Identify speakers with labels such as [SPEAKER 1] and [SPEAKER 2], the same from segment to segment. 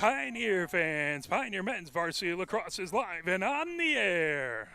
[SPEAKER 1] Pioneer fans, Pioneer Men's Varsity Lacrosse is live and on the air.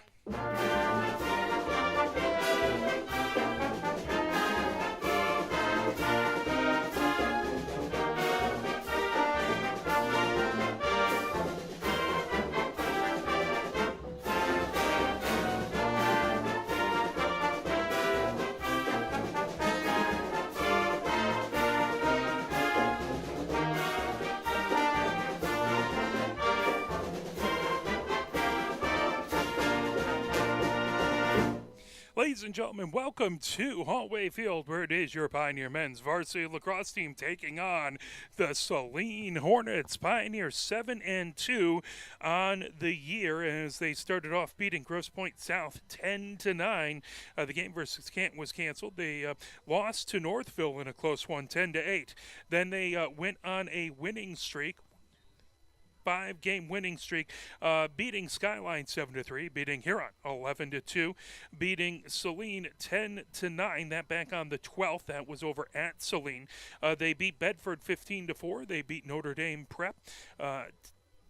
[SPEAKER 1] Ladies and gentlemen, welcome to Hollway Field, where it is your Pioneer Men's Varsity Lacrosse team taking on the Saline Hornets. Pioneer 7-2 on the year as they started off beating Grosse Pointe South 10-9. The game versus Canton was canceled. They lost to Northville in a close one, 10-8. Then they went on a winning streak. 5-game winning streak, beating Skyline 7-3, beating Huron 11-2, beating Saline 10-9. That back on the 12th. That was over at Saline. They beat Bedford 15-4. They beat Notre Dame Prep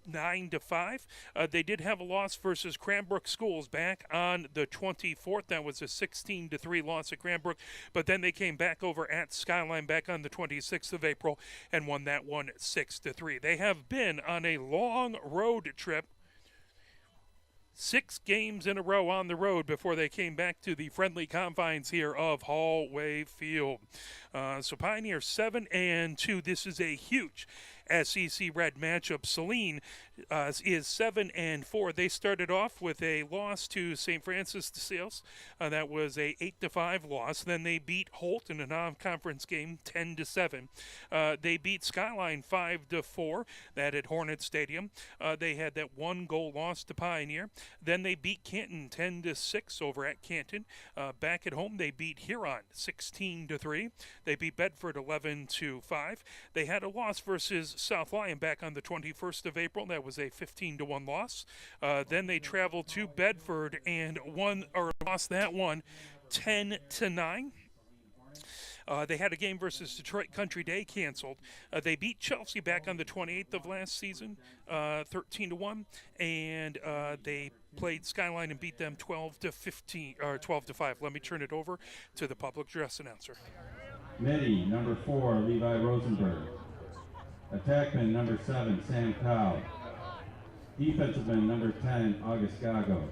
[SPEAKER 1] 9-5. They did have a loss versus Cranbrook Schools back on the 24th. That was a 16-3 loss at Cranbrook, but then they came back over at Skyline back on the 26th of April and won that one 6-3. They have been on a long road trip. 6 games in a row on the road before they came back to the friendly confines here of Hollway Field. So Pioneer 7-2. This is a huge SEC Red matchup. Saline is 7-4. They started off with a loss to St. Francis de Sales. That was a 8-5 loss. Then they beat Holt in a non-conference game 10-7. They beat Skyline 5-4. That at Hornet Stadium. They had that 1-goal loss to Pioneer. Then they beat Canton 10-6 over at Canton. Back at home they beat Huron 16-3. They beat Bedford 11-5. They had a loss versus South Lyon back on the 21st of April. That was a 15-1 loss. Then they traveled to Bedford and lost that one 10-9. They had a game versus Detroit Country Day canceled. They beat Chelsea back on the 28th of last season, 13-1, and they played Skyline and beat them 12-15 or 12-5. Let me turn it over to the public address announcer.
[SPEAKER 2] Midi, number 4, Levi Rosenberg. Attackman, number 7, Sam Cow. Defensive man, number 10, August Gago.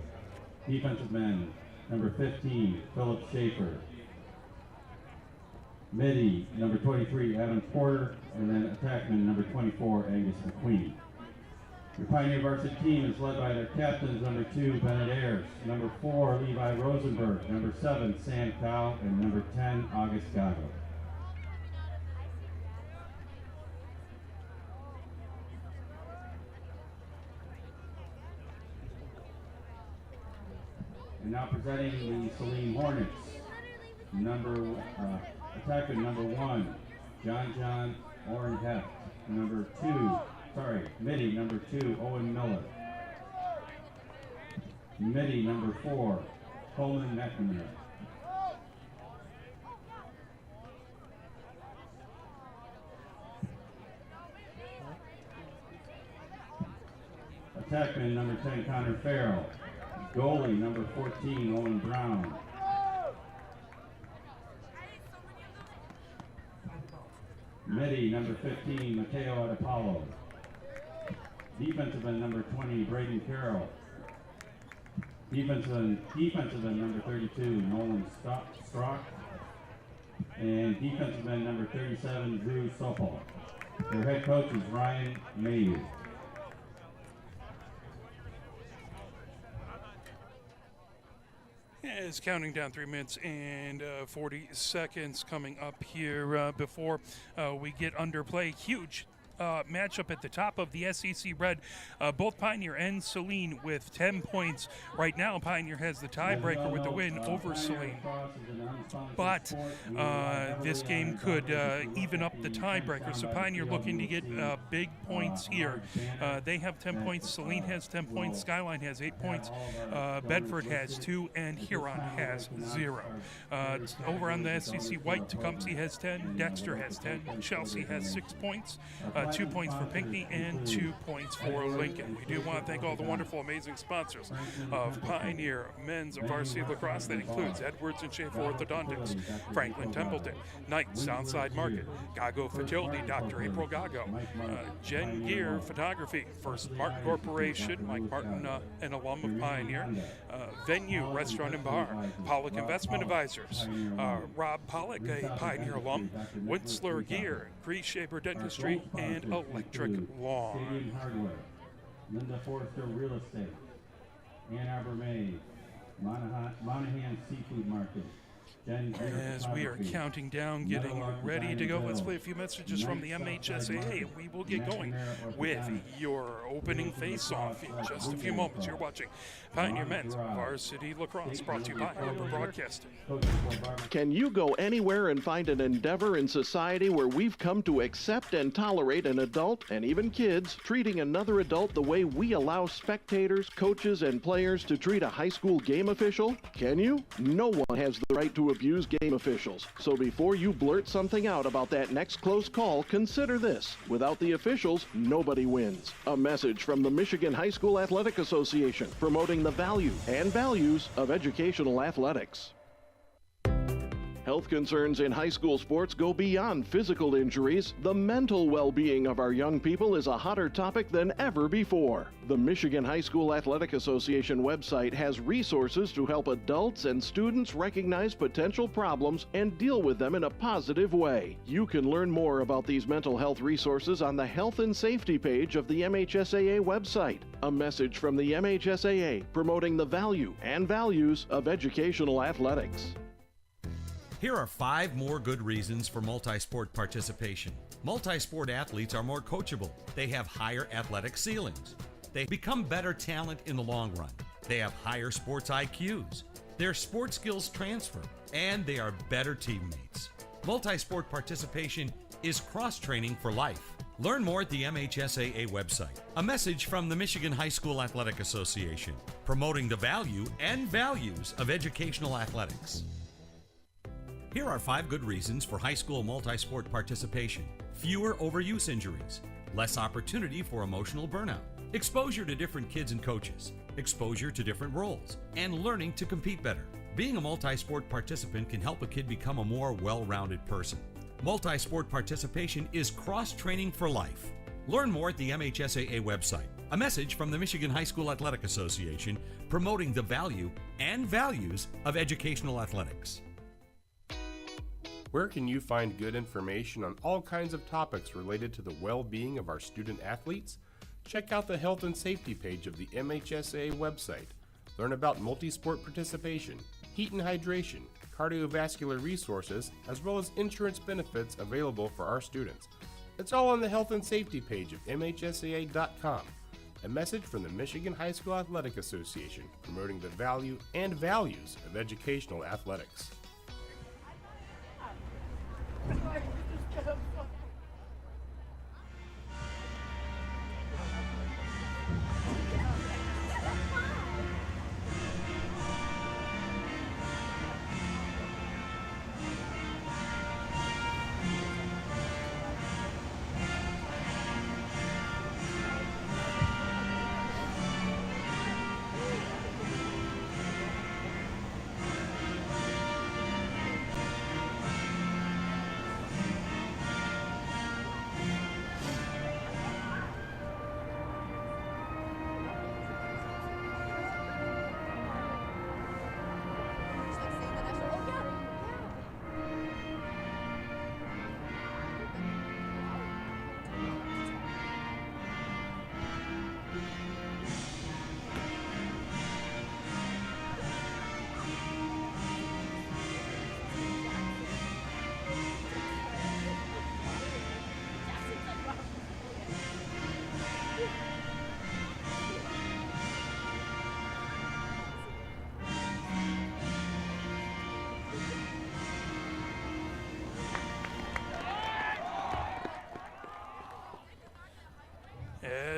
[SPEAKER 2] Defensive man, number 15, Philip Schaefer. Midi, number 23, Adam Porter. And then attackman, number 24, Angus McQueen. Your Pioneer varsity team is led by their captains, number 2, Bennett Ayers, number 4, Levi Rosenberg, number 7, Sam Cow, and number 10, August Gago. And now presenting the Saline Hornets, attacker number 1, John Oren Heft. Midi number 2, Owen Miller. Midi number 4, Coleman McNamara. Attackman number 10, Connor Farrell. Goalie number 14, Owen Brown. Midi number 15, Mateo Adapollo. Defensive end number 20, Braden Carroll. Defensive end number 32, Nolan Strock. And defensive end number 37, Drew Sopel. Their head coach is Ryan Mayu.
[SPEAKER 1] Is counting down 3 minutes and 40 seconds coming up here before we get underplay. Huge matchup at the top of the SEC Red. Both Pioneer and Saline with 10 points. Right now, Pioneer has the tiebreaker with the win over Saline. But this game could even up the tiebreaker. So Pioneer looking to get big points here. They have 10 points. Saline has 10 points. Skyline has 8 points. Bedford has 2, and Huron has 0. Over on the SEC White, Tecumseh has 10. Dexter has 10. Chelsea has 6 points. 2 points for Pinckney and 2 points for Lincoln. We do want to thank all the wonderful, amazing sponsors of Pioneer Men's Varsity Lacrosse. That includes Edwards and Schaefer Orthodontics, Franklin Templeton, Knight Southside Market, Gago Fertility, Dr. April Gago, Jen Gear Photography, First Martin Corporation, Mike Martin, an alum of Pioneer, Venue Restaurant and Bar, Pollock Investment Advisors, Rob Pollock, a Pioneer alum, Winsler Gear, Grease Shaper Dentistry, and Electric Lawn.
[SPEAKER 2] Stadium Hardware, Linda Forrester Real Estate, Ann Arbor Maize, Monahan Seafood Market.
[SPEAKER 1] As we are counting down, getting ready to go, let's play a few messages from the MHSAA, and we will get going with your opening face-off in just a few moments. You're watching Pioneer Men's Varsity Lacrosse, brought to you by Arbor Broadcasting.
[SPEAKER 3] Can you go anywhere and find an endeavor in society where we've come to accept and tolerate an adult, and even kids, treating another adult the way we allow spectators, coaches, and players to treat a high school game official? Can you? No one has the right to abuse game officials. So before you blurt something out about that next close call, consider this. Without the officials, nobody wins. A message from the Michigan High School Athletic Association, promoting the value and values of educational athletics. Health concerns in high school sports go beyond physical injuries. The mental well-being of our young people is a hotter topic than ever before. The Michigan High School Athletic Association website has resources to help adults and students recognize potential problems and deal with them in a positive way. You can learn more about these mental health resources on the Health and Safety page of the MHSAA website. A message from the MHSAA promoting the value and values of educational athletics.
[SPEAKER 4] Here are 5 more good reasons for multi-sport participation. Multi-sport athletes are more coachable. They have higher athletic ceilings. They become better talent in the long run. They have higher sports IQs. Their sports skills transfer, and they are better teammates. Multi-sport participation is cross-training for life. Learn more at the MHSAA website. A message from the Michigan High School Athletic Association, promoting the value and values of educational athletics. Here are 5 good reasons for high school multi-sport participation. Fewer overuse injuries, less opportunity for emotional burnout, exposure to different kids and coaches, exposure to different roles, and learning to compete better. Being a multi-sport participant can help a kid become a more well-rounded person. Multi-sport participation is cross-training for life. Learn more at the MHSAA website. A message from the Michigan High School Athletic Association, promoting the value and values of educational athletics.
[SPEAKER 5] Where can you find good information on all kinds of topics related to the well-being of our student athletes? Check out the Health and Safety page of the MHSAA website. Learn about multi-sport participation, heat and hydration, cardiovascular resources, as well as insurance benefits available for our students. It's all on the Health and Safety page of MHSAA.com. A message from the Michigan High School Athletic Association, promoting the value and values of educational athletics.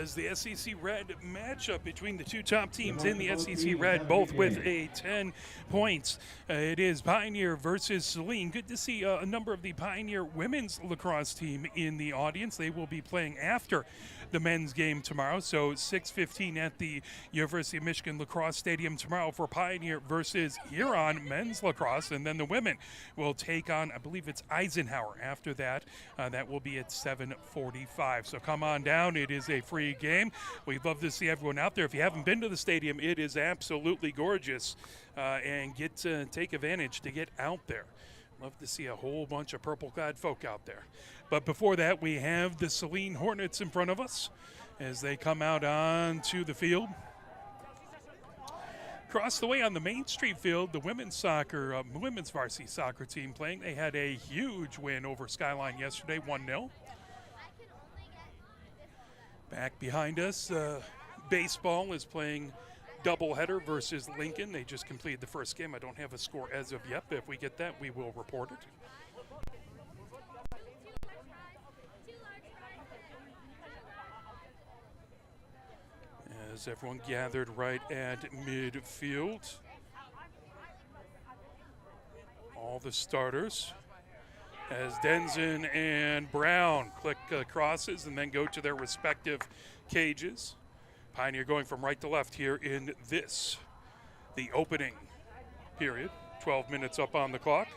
[SPEAKER 1] as the SEC Red matchup between the two top teams in the SEC Red, both with a 10 points. It is Pioneer versus Saline. Good to see a number of the Pioneer women's lacrosse team in the audience. They will be playing after the men's game tomorrow, so 6:15 at the University of Michigan Lacrosse Stadium tomorrow for Pioneer versus Huron men's lacrosse, and then the women will take on, I believe it's Eisenhower after that. That will be at 7:45. So come on down. It is a free game. We'd love to see everyone out there. If you haven't been to the stadium, it is absolutely gorgeous, and get to take advantage to get out there. Love to see a whole bunch of purple-clad folk out there. But before that, we have the Saline Hornets in front of us as they come out onto the field. Across the way on the Main Street field, the women's varsity soccer team playing. They had a huge win over Skyline yesterday, 1-0. Back behind us, baseball is playing doubleheader versus Lincoln. They just completed the first game. I don't have a score as of yet, but if we get that, we will report it. As everyone gathered right at midfield. All the starters. As Denson and Brown click crosses and then go to their respective cages. Pioneer going from right to left here in the opening period. 12 minutes up on the clock.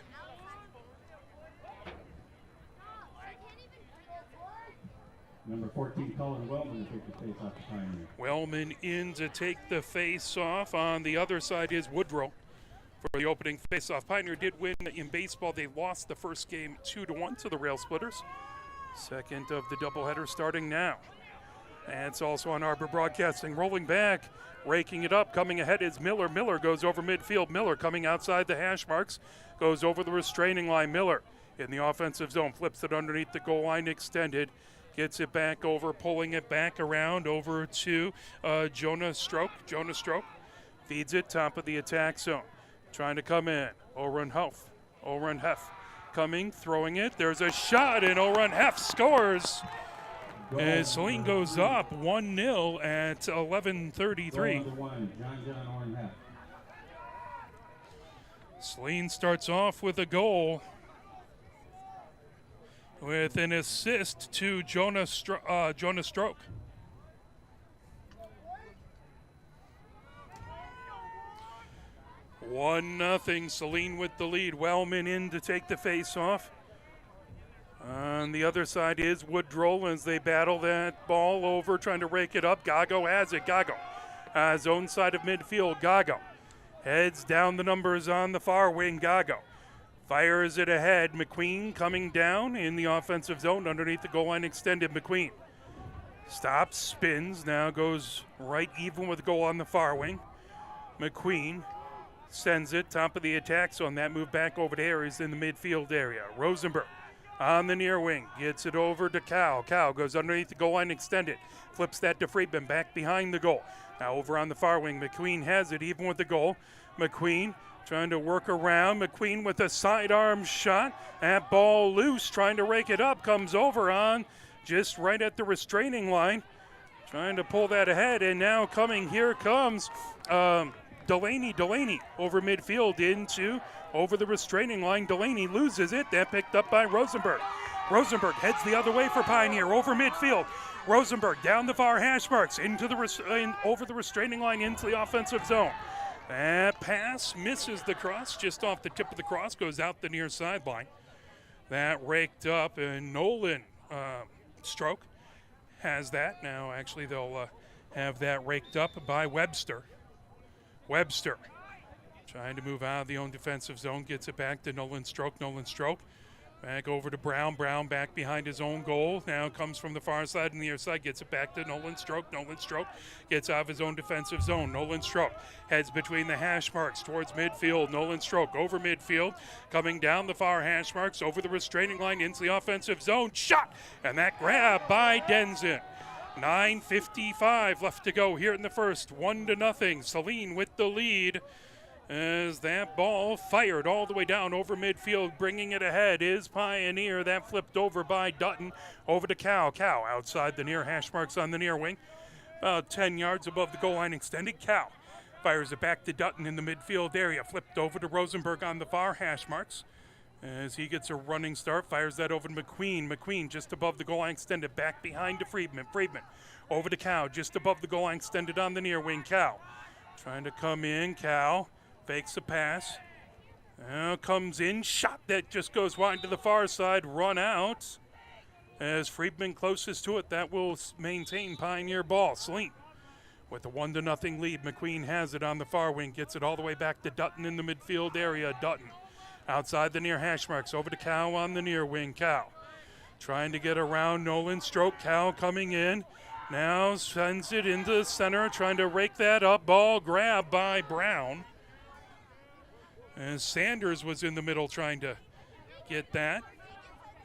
[SPEAKER 2] Number 14, Cullen Wellman to take the face off the Pioneer.
[SPEAKER 1] Wellman in to take the face off. On the other side is Woodrow for the opening face-off. Pioneer did win in baseball. They lost the first game 2-1 to the Rail Splitters. Second of the doubleheader starting now. And it's also on Arbor Broadcasting. Rolling back, raking it up. Coming ahead is Miller. Miller goes over midfield. Miller coming outside the hash marks. Goes over the restraining line. Miller in the offensive zone. Flips it underneath the goal line extended. Gets it back over, pulling it back around over to Jonah Stroke. Jonah Stroke feeds it, top of the attack zone. Trying to come in. Oren Heff coming, throwing it. There's a shot, and Oren Heff scores. And Saline goes up 1-0 at 11:33. Saline starts off with a goal with an assist to Jonah Stroke. One nothing. Saline with the lead. Wellman in to take the face off. On the other side is Woodrow as they battle that ball over, trying to rake it up. Gago has it. Gago. Zone side of midfield. Gago heads down the numbers on the far wing. Gago fires it ahead. McQueen coming down in the offensive zone underneath the goal line extended. McQueen stops, spins, now goes right even with the goal on the far wing. McQueen sends it top of the attack zone. That move back over to Aries in the midfield area. Rosenberg on the near wing, gets it over to Cow. Cow goes underneath the goal line extended, flips that to Friedman back behind the goal. Now over on the far wing, McQueen has it even with the goal. McQueen trying to work around. McQueen with a sidearm shot. That ball loose, trying to rake it up, comes over on just right at the restraining line. Trying to pull that ahead, and now coming, here comes Delaney over midfield over the restraining line. Delaney loses it. That picked up by Rosenberg. Rosenberg heads the other way for Pioneer over midfield. Rosenberg down the far hash marks over the restraining line into the offensive zone. That pass misses the cross, just off the tip of the cross, goes out the near sideline. That raked up, and Nolan Stroke has that. Now, actually, they'll have that raked up by Webster. Webster trying to move out of the own defensive zone, gets it back to Nolan Stroke. Nolan Stroke back over to Brown. Brown back behind his own goal. Now comes from the far side and the near side, gets it back to Nolan Stroke. Nolan Stroke gets out of his own defensive zone. Nolan Stroke heads between the hash marks towards midfield. Nolan Stroke over midfield, coming down the far hash marks over the restraining line into the offensive zone. Shot! And that grab by Denson. 9:55 left to go here in the first. 1-0. Saline with the lead. As that ball fired all the way down over midfield, bringing it ahead is Pioneer. That flipped over by Dutton over to Cow. Cow outside the near hash marks on the near wing. about 10 yards above the goal line extended. Cal fires it back to Dutton in the midfield area. Flipped over to Rosenberg on the far hash marks. As he gets a running start, fires that over to McQueen. McQueen just above the goal line extended, back behind to Friedman. Friedman over to Cow, just above the goal line extended on the near wing. Cow trying to come in. Cow fakes a pass. Now comes in, shot that just goes wide to the far side, run out. As Friedman closest to it, that will maintain Pioneer ball. Saline with a 1-0 lead. McQueen has it on the far wing, gets it all the way back to Dutton in the midfield area. Dutton outside the near hash marks, over to Cow on the near wing. Cow trying to get around Nolan Stroke. Cow coming in, now sends it into the center, trying to rake that up. Ball grabbed by Brown. As Sanders was in the middle trying to get that.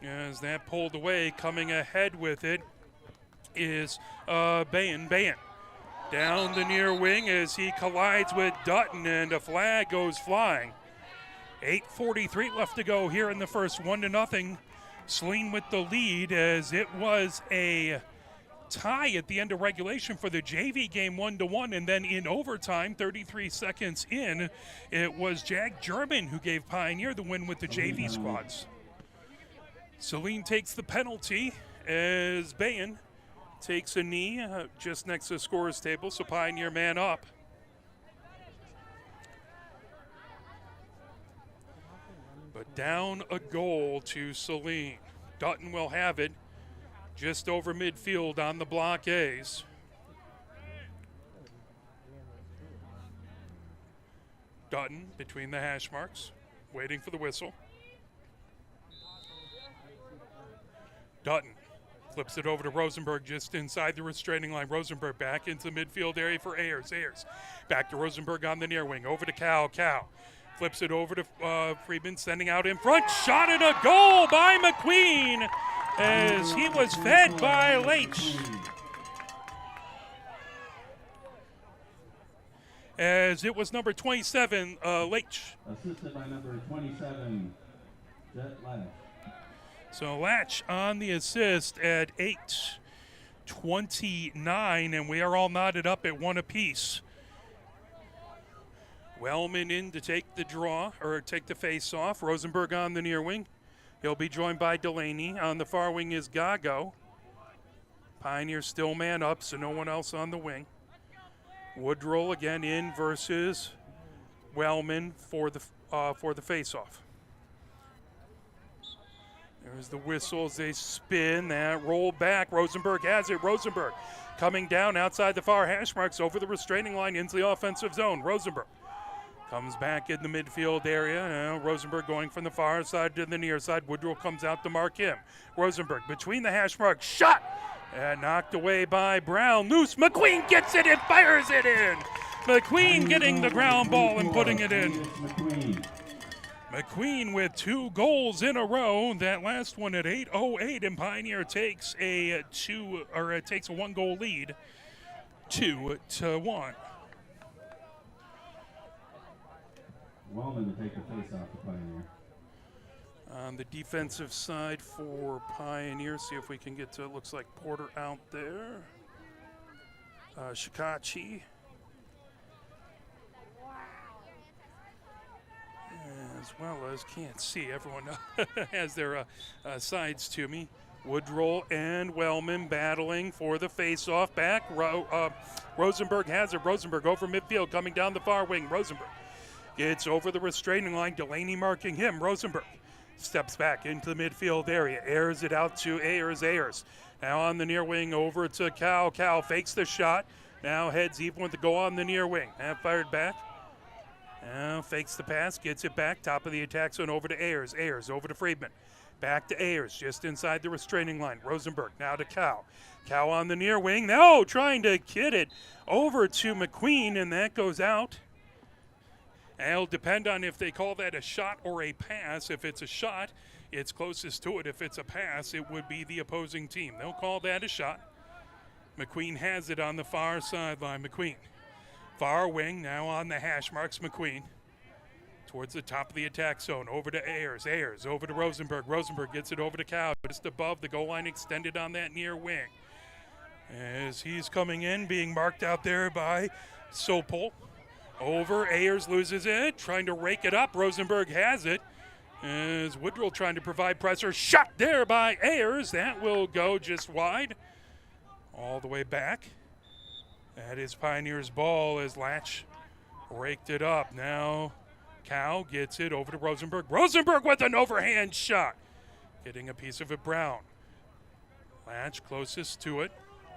[SPEAKER 1] As that pulled away, coming ahead with it is Bayan. Bayan down the near wing as he collides with Dutton, and a flag goes flying. 8:43 left to go here in the first. 1-0. Saline with the lead, as it was a tie at the end of regulation for the JV game, 1-1, and then in overtime, 33 seconds in, it was Jack German who gave Pioneer the win with the JV squads. Saline takes the penalty as Bayan takes a knee just next to the scorer's table, so Pioneer man up. But down a goal to Saline. Dutton will have it just over midfield on the block A's. Dutton between the hash marks, waiting for the whistle. Dutton flips it over to Rosenberg just inside the restraining line. Rosenberg back into the midfield area for Ayers. Ayers back to Rosenberg on the near wing. Over to Cow. Cow flips it over to Friedman, sending out in front. Shot at a goal by McQueen as he was fed by Leach. As it was number 27, Leach.
[SPEAKER 2] Assisted by number 27, Jet Latch.
[SPEAKER 1] So Latch on the assist at 8:29, and we are all knotted up at one apiece. Wellman in to take the draw, or take the face off. Rosenberg on the near wing. He'll be joined by Delaney. On the far wing is Gago. Pioneer still man up, so no one else on the wing. Woodrow again in versus Wellman for the face-off. There's the whistle as they spin. That roll back. Rosenberg has it. Rosenberg coming down outside the far hash marks, over the restraining line into the offensive zone. Rosenberg comes back in the midfield area. Now Rosenberg going from the far side to the near side. Woodrow comes out to mark him. Rosenberg between the hash marks. Shot! And knocked away by Brown. Loose. McQueen gets it and fires it in. McQueen getting the ground ball and putting it in. McQueen with 2 goals in a row. That last one at 8:08, and Pioneer takes a 1-goal lead, 2-1.
[SPEAKER 2] Wellman to take the face off the Pioneer.
[SPEAKER 1] On the defensive side for Pioneer, see if we can get to, looks like Porter out there. Shikachi. As well as, can't see, everyone has their sides to me. Woodrow and Wellman battling for the face-off back. Rosenberg has it. Rosenberg over midfield, coming down the far wing. Rosenberg gets over the restraining line. Delaney marking him. Rosenberg steps back into the midfield area. Airs it out to Ayers. Ayers now on the near wing over to Cow. Cow fakes the shot. Now heads even with the goal on the near wing. And fired back. Now fakes the pass, gets it back, top of the attack zone over to Ayers. Ayers over to Friedman. Back to Ayers, just inside the restraining line. Rosenberg now to Cow. Cow on the near wing. No, trying to kid it over to McQueen, and that goes out. And it'll depend on if they call that a shot or a pass. If it's a shot, it's closest to it. If it's a pass, it would be the opposing team. They'll call that a shot. McQueen has it on the far sideline. McQueen. Far wing, now on the hash marks. McQueen towards the top of the attack zone. Over to Ayers. Ayers over to Rosenberg. Rosenberg gets it over to Cow, just above the goal line, extended on that near wing. As he's coming in, being marked out there by Sopel. Over, Ayers loses it, trying to rake it up. Rosenberg has it. As Woodrow trying to provide pressure. Shot there by Ayers. That will go just wide. All the way back. That is Pioneer's ball as Latch raked it up. Now Cow gets it over to Rosenberg. Rosenberg with an overhand shot. Getting a piece of it, Brown. Latch closest to it.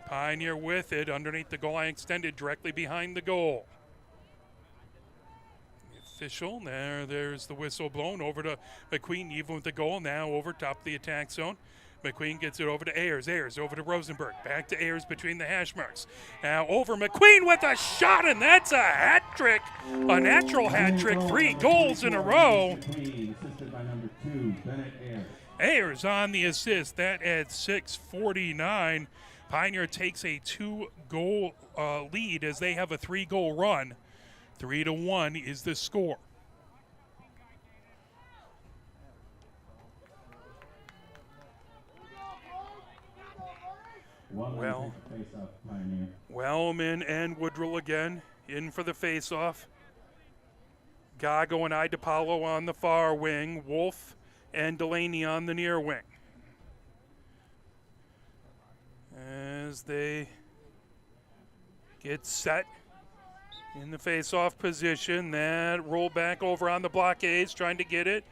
[SPEAKER 1] Pioneer with it underneath the goal line, extended directly behind the goal. The official, there's the whistle blown over to McQueen, even with the goal. Now over top of the attack zone. McQueen gets it over to Ayers. Ayers over to Rosenberg. Back to Ayers between the hash marks. Now over McQueen with a shot, and that's a hat trick. A natural hat trick. 3 goals in a row.
[SPEAKER 2] Assisted by number 2, Bennett Ayers.
[SPEAKER 1] Ayers on the assist. That at 6:49. Pioneer takes a 2-goal lead as they have a 3-goal run. 3-1 is the score. Well, Wellman and Woodrill again in for the face-off. Gago and Idapalo on the far wing. Wolf and Delaney on the near wing. As they get set in the face-off position, that roll back over on the blockades, trying to get it.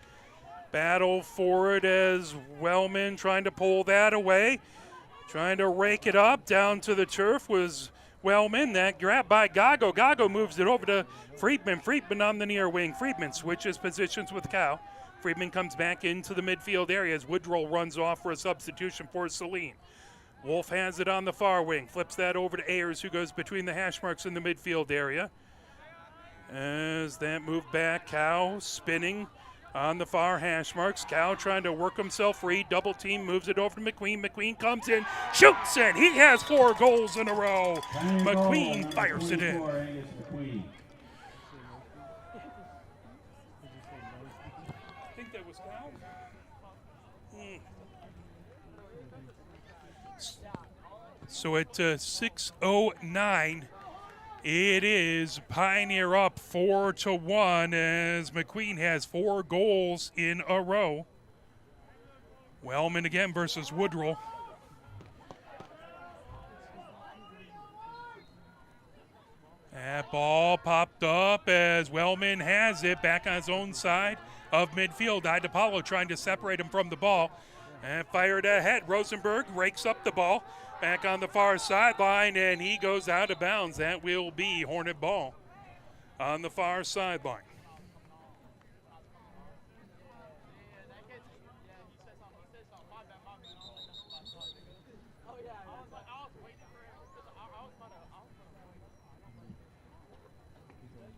[SPEAKER 1] Battle for it as Wellman trying to pull that away. Trying to rake it up down to the turf was Wellman. That grab by Gago. Gago moves it over to Friedman. Friedman on the near wing. Friedman switches positions with Cow. Friedman comes back into the midfield area as Woodrow runs off for a substitution for Saline. Wolf has it on the far wing. Flips that over to Ayers, who goes between the hash marks in the midfield area. As that move back, Cow spinning on the far hash marks. Cow trying to work himself free. Double team, moves it over to McQueen. McQueen comes in, shoots, and he has 4 goals in a row. McQueen fires it in. I think that was Cow. So at 6:09, it is Pioneer up 4-1 as McQueen has 4 goals in a row. Wellman again versus Woodrill. That ball popped up as Wellman has it back on his own side of midfield. Idapalo trying to separate him from the ball. And fired ahead. Rosenberg rakes up the ball. Back on the far sideline, and he goes out of bounds. That will be Hornet ball on the far sideline.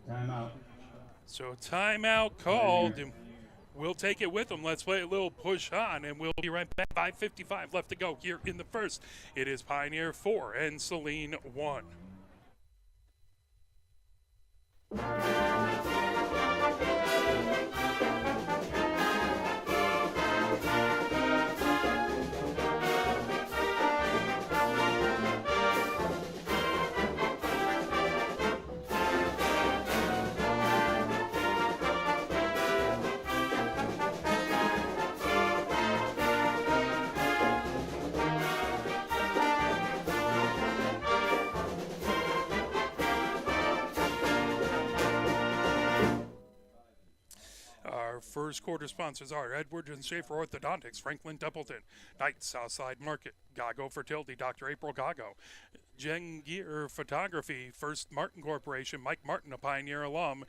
[SPEAKER 2] Timeout.
[SPEAKER 1] So timeout called. And we'll take it with them. Let's play a little push on, and we'll be right back. 5:55 left to go here in the first. It is Pioneer 4 and Saline 1. First quarter sponsors are Edwards and Schaefer Orthodontics, Franklin Templeton, Knight Southside Market, Gago Fertility, Dr. April Gago, Jen Gear Photography, First Martin Corporation, Mike Martin, a Pioneer alum,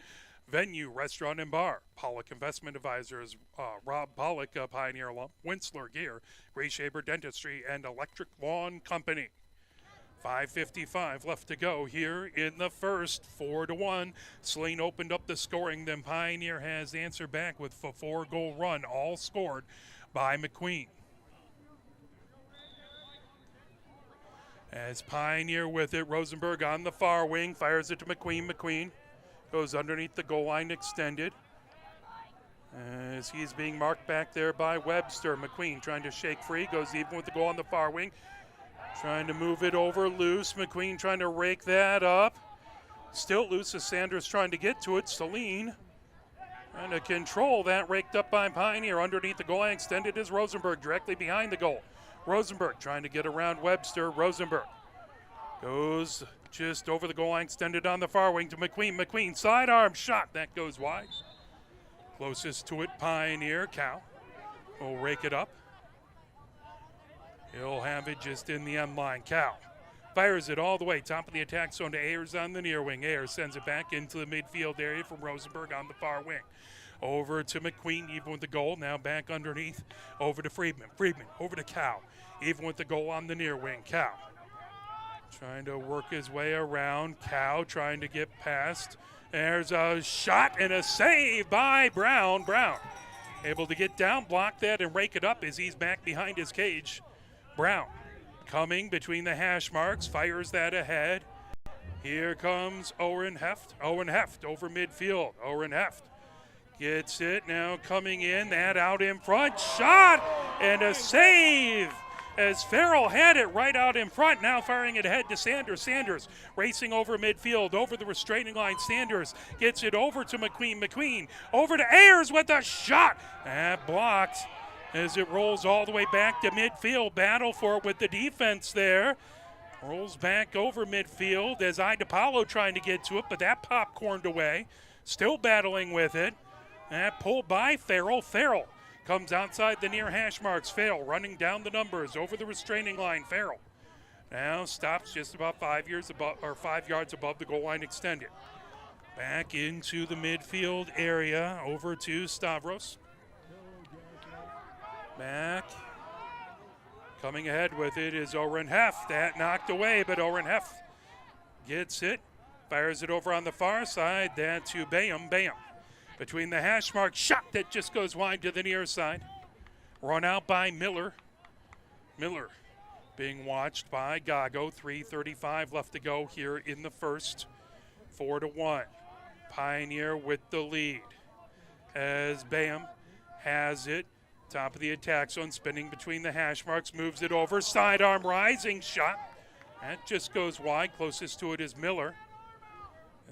[SPEAKER 1] Venue Restaurant and Bar, Pollock Investment Advisors, Rob Pollock, a Pioneer alum, Winsler Gear, Ray Shaber Dentistry, and Electric Lawn Company. 5:55 left to go here in the first. 4-1. Saline opened up the scoring. Then Pioneer has the answer back with a 4-goal run, all scored by McQueen. As Pioneer with it, Rosenberg on the far wing, fires it to McQueen. McQueen goes underneath the goal line, extended. As he's being marked back there by Webster. McQueen trying to shake free, goes even with the goal on the far wing. Trying to move it over loose. McQueen trying to rake that up. Still loose as Sanders trying to get to it. Saline trying to control that. Raked up by Pioneer. Underneath the goal line extended is Rosenberg directly behind the goal. Rosenberg trying to get around Webster. Rosenberg goes just over the goal line extended on the far wing to McQueen. McQueen sidearm shot. That goes wide. Closest to it, Pioneer. Cal will rake it up. He'll have it just in the end line. Cal fires it all the way. Top of the attack zone to Ayers on the near wing. Ayers sends it back into the midfield area from Rosenberg on the far wing. Over to McQueen, even with the goal. Now back underneath. Over to Friedman. Friedman over to Cal. Even with the goal on the near wing. Cal trying to work his way around. Cal trying to get past. There's a shot and a save by Brown. Brown able to get down, block that, and rake it up as he's back behind his cage. Brown coming between the hash marks, fires that ahead. Here comes Oren Heft. Oren Heft over midfield. Oren Heft gets it, now coming in, that out in front. Shot and a save as Farrell had it right out in front. Now firing it ahead to Sanders. Sanders racing over midfield, over the restraining line. Sanders gets it over to McQueen. McQueen over to Ayers with a shot. That blocked as it rolls all the way back to midfield. Battle for it with the defense there. Rolls back over midfield as IDePaulo trying to get to it, but that popcorned away. Still battling with it. That pulled by Farrell. Farrell comes outside the near hash marks. Farrell running down the numbers over the restraining line. Farrell now stops just about 5 yards above the goal line extended. Back into the midfield area, over to Stavros. Back. Coming ahead with it is Oren Heft. That knocked away, but Oren Heft gets it. Fires it over on the far side. That to Bayham. Bayham between the hash marks. Shot that just goes wide to the near side. Run out by Miller. Miller being watched by Gago. 3:35 left to go here in the first. 4-1. Pioneer with the lead as Bayham has it. Top of the attack zone, spinning between the hash marks, moves it over, sidearm rising shot. That just goes wide. Closest to it is Miller,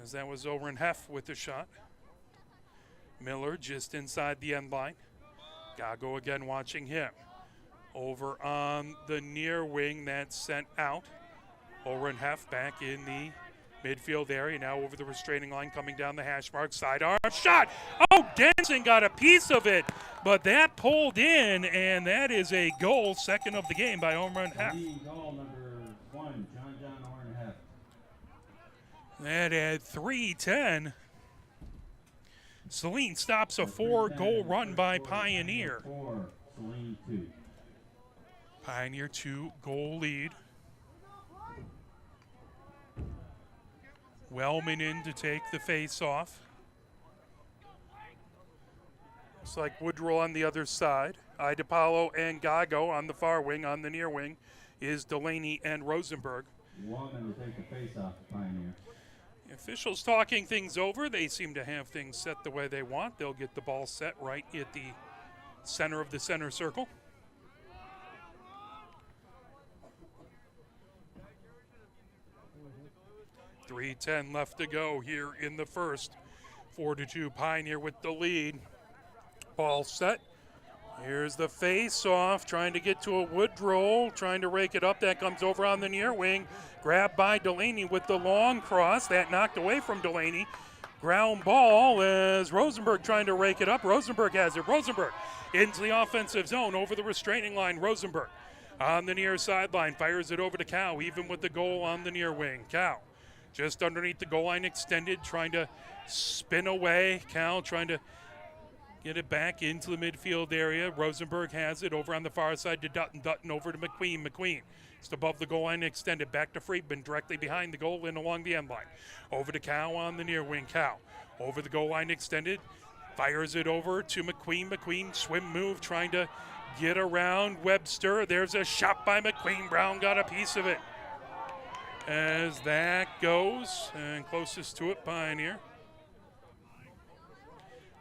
[SPEAKER 1] as that was Oren Heft with the shot. Miller just inside the end line. Gago again watching him. Over on the near wing, that's sent out. Oren Heft back in the midfield area, now over the restraining line, coming down the hash mark, sidearm shot. Oh, Denson got a piece of it, but that pulled in, and that is a goal, second of the game by Oren Heft.
[SPEAKER 2] Goal number 1, John Oren Heft.
[SPEAKER 1] That at 3:10. Saline stops a 4-goal run by Pioneer.
[SPEAKER 2] 4, Saline 2.
[SPEAKER 1] Pioneer 2-goal lead. Wellman in to take the face-off. Looks like Woodrow on the other side. IDePaulo and Gago on the far wing. On the near wing is Delaney and Rosenberg.
[SPEAKER 2] Wellman will take the face-off to Pioneer.
[SPEAKER 1] The officials talking things over. They seem to have things set the way they want. They'll get the ball set right at the center of the center circle. .310 left to go here in the first. 4-2 Pioneer with the lead. Ball set. Here's the face-off, trying to get to a Woodrow, trying to rake it up. That comes over on the near wing. Grabbed by Delaney with the long cross. That knocked away from Delaney. Ground ball as Rosenberg trying to rake it up. Rosenberg has it. Rosenberg into the offensive zone over the restraining line. Rosenberg on the near sideline, fires it over to Cow, even with the goal on the near wing. Cow just underneath the goal line extended, trying to spin away. Cal trying to get it back into the midfield area. Rosenberg has it over on the far side to Dutton. Dutton over to McQueen. McQueen just above the goal line extended. Back to Friedman directly behind the goal and along the end line. Over to Cow on the near wing. Cow over the goal line extended. Fires it over to McQueen. McQueen swim move trying to get around Webster. There's a shot by McQueen. Brown got a piece of it. As that goes, and closest to it, Pioneer.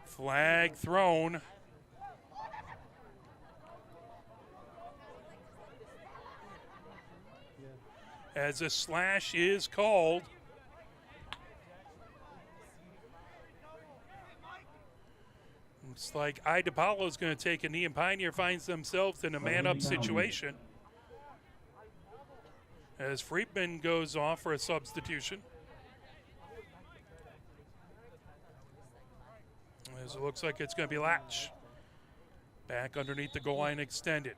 [SPEAKER 1] Flag thrown. as a slash is called. Looks like IDePaulo is going to take a knee, and Pioneer finds themselves in a man-up situation as Friedman goes off for a substitution. As it looks like it's going to be Latch. Back underneath the goal line extended.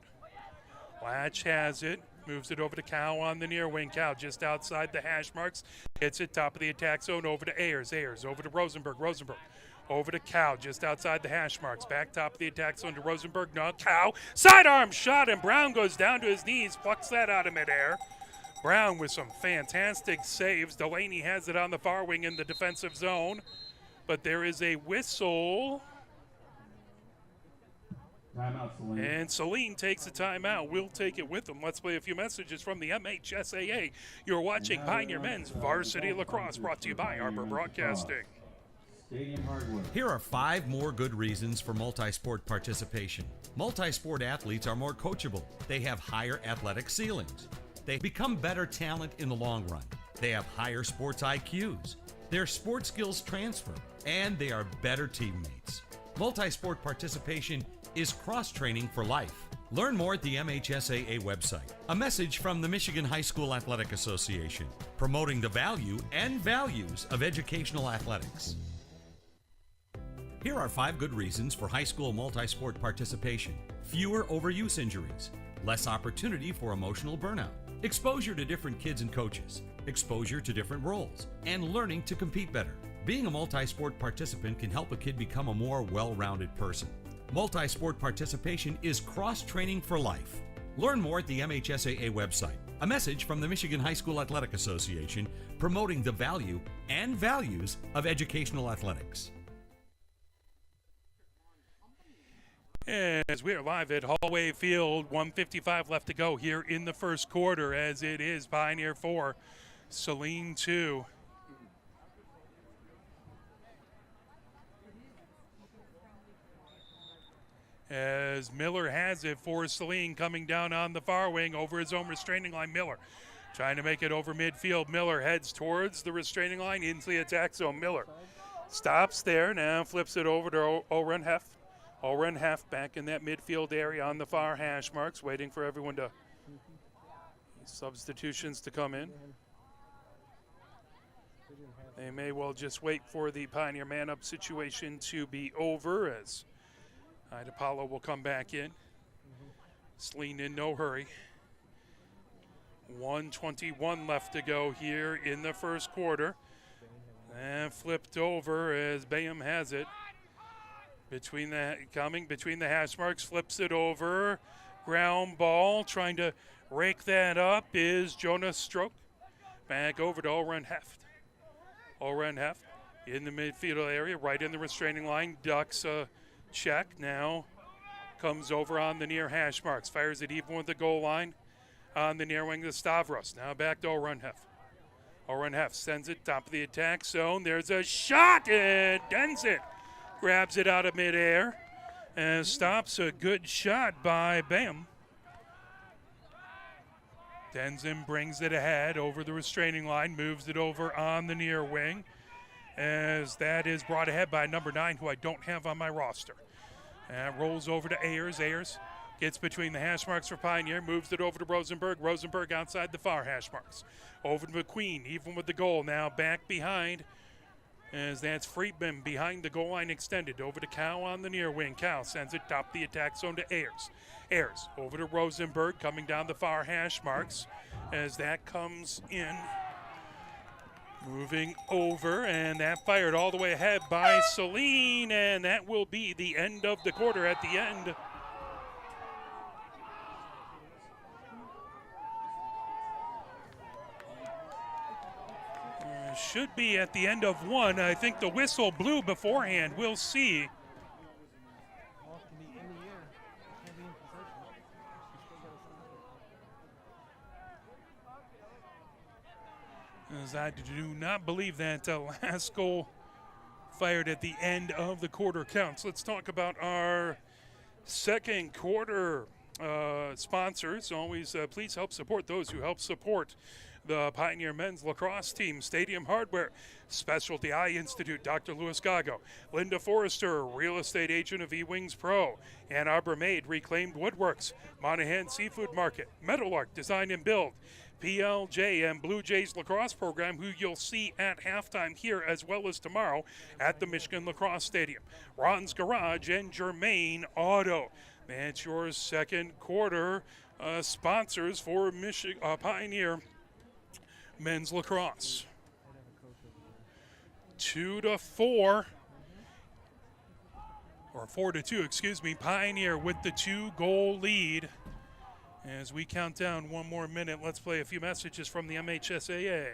[SPEAKER 1] Latch has it, moves it over to Cow on the near wing. Cow just outside the hash marks, hits it top of the attack zone over to Ayers. Ayers over to Rosenberg. Rosenberg over to Cow just outside the hash marks. Back top of the attack zone to Rosenberg. No, Cow. Sidearm shot, and Brown goes down to his knees, plucks that out of midair. Brown with some fantastic saves. Delaney has it on the far wing in the defensive zone, but there is a whistle.
[SPEAKER 2] Timeout, Saline.
[SPEAKER 1] And Saline takes a timeout. We'll take it with them. Let's play a few messages from the MHSAA. You're watching Pioneer Men's Varsity Lacrosse, brought to you by Arbor Broadcasting.
[SPEAKER 2] Stadium hardwood.
[SPEAKER 4] Here are 5 more good reasons for multi-sport participation. Multi-sport athletes are more coachable. They have higher athletic ceilings. They become better talent in the long run. They have higher sports IQs. Their sport skills transfer, and they are better teammates. Multi-sport participation is cross-training for life. Learn more at the MHSAA website. A message from the Michigan High School Athletic Association, promoting the value and values of educational athletics. Here are 5 good reasons for high school multi-sport participation. Fewer overuse injuries, less opportunity for emotional burnout, exposure to different kids and coaches, exposure to different roles, and learning to compete better. Being a multi-sport participant can help a kid become a more well-rounded person. Multi-sport participation is cross-training for life. Learn more at the MHSAA website. A message from the Michigan High School Athletic Association, promoting the value and values of educational athletics.
[SPEAKER 1] As we are live at Hollway Field, 1:55 left to go here in the first quarter, as it is Pioneer 4, Saline 2. As Miller has it for Saline, coming down on the far wing over his own restraining line. Miller trying to make it over midfield. Miller heads towards the restraining line into the attack zone. Miller stops there, now flips it over to Oren Heff. Oren Heff back in that midfield area on the far hash marks, waiting for everyone to substitutions to come in. They may well just wait for the Pioneer man-up situation to be over, as IDePaulo will come back in. Saline in no hurry. 1:21 left to go here in the first quarter. And flipped over as Bayham has it. Between the hash marks, flips it over. Ground ball, trying to rake that up is Jonas Stroke. Back over to Oren Heft. Oren Heft in the midfield area, right in the restraining line. Ducks a check, now comes over on the near hash marks. Fires it even with the goal line on the near wing to Stavros. Now back to Oren Heft. Oren Heft sends it top of the attack zone. There's a shot, and Denson grabs it out of midair and stops a good shot by Bam. Denson brings it ahead over the restraining line, moves it over on the near wing, as that is brought ahead by number 9, who I don't have on my roster. And rolls over to Ayers. Ayers gets between the hash marks for Pioneer, moves it over to Rosenberg. Rosenberg outside the far hash marks. Over to McQueen, even with the goal. Now back behind, as that's Friedman behind the goal line extended. Over to Cow on the near wing. Cow sends it top the attack zone to Ayers. Ayers over to Rosenberg, coming down the far hash marks, as that comes in. Moving over, and that fired all the way ahead by Saline, and that will be the end of the quarter. At the end, should be at the end of one. I think the whistle blew beforehand. We'll see. As I do not believe that last goal fired at the end of the quarter counts. Let's talk about our second quarter sponsors. Always please help support those who help support the Pioneer Men's Lacrosse Team, Stadium Hardware, Specialty Eye Institute, Dr. Louis Gago, Linda Forrester, Real Estate Agent of E-Wings Pro, Ann Arbor Made, Reclaimed Woodworks, Monahan Seafood Market, Meadowlark Design and Build, PLJ and Blue Jays lacrosse program, who you'll see at halftime here as well as tomorrow at the Michigan Lacrosse Stadium. Ron's Garage and Germain Auto. That's your second quarter sponsors for Pioneer Men's Lacrosse. 2-4, or 4-2, excuse me. Pioneer with the 2-goal lead. As we count down one more minute, let's play a few messages from the MHSAA.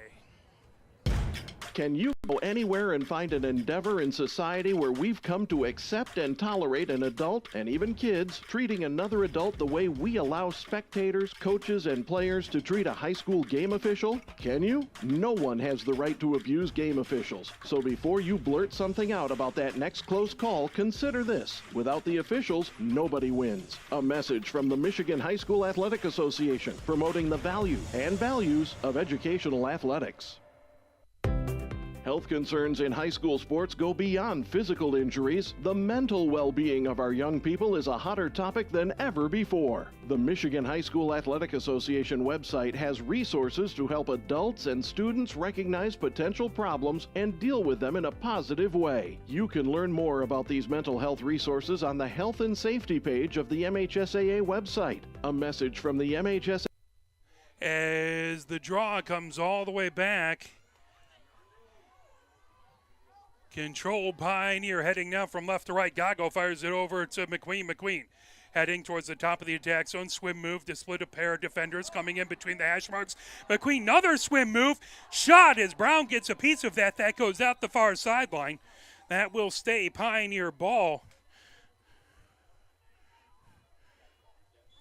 [SPEAKER 3] Can you go anywhere and find an endeavor in society where we've come to accept and tolerate an adult, and even kids, treating another adult the way we allow spectators, coaches, and players to treat a high school game official? Can you? No one has the right to abuse game officials. So before you blurt something out about that next close call, consider this. Without the officials, nobody wins. A message from the Michigan High School Athletic Association, promoting the value and values of educational athletics. Health concerns in high school sports go beyond physical injuries. The mental well-being of our young people is a hotter topic than ever before. The Michigan High School Athletic Association website has resources to help adults and students recognize potential problems and deal with them in a positive way. You can learn more about these mental health resources on the Health and Safety page of the MHSAA website. A message from the MHSAA.
[SPEAKER 1] As the draw comes all the way back, controlled Pioneer heading now from left to right. Gago fires it over to McQueen. McQueen heading towards the top of the attack zone. Swim move to split a pair of defenders coming in between the hash marks. McQueen, another swim move. Shot as Brown gets a piece of that. That goes out the far sideline. That will stay Pioneer ball.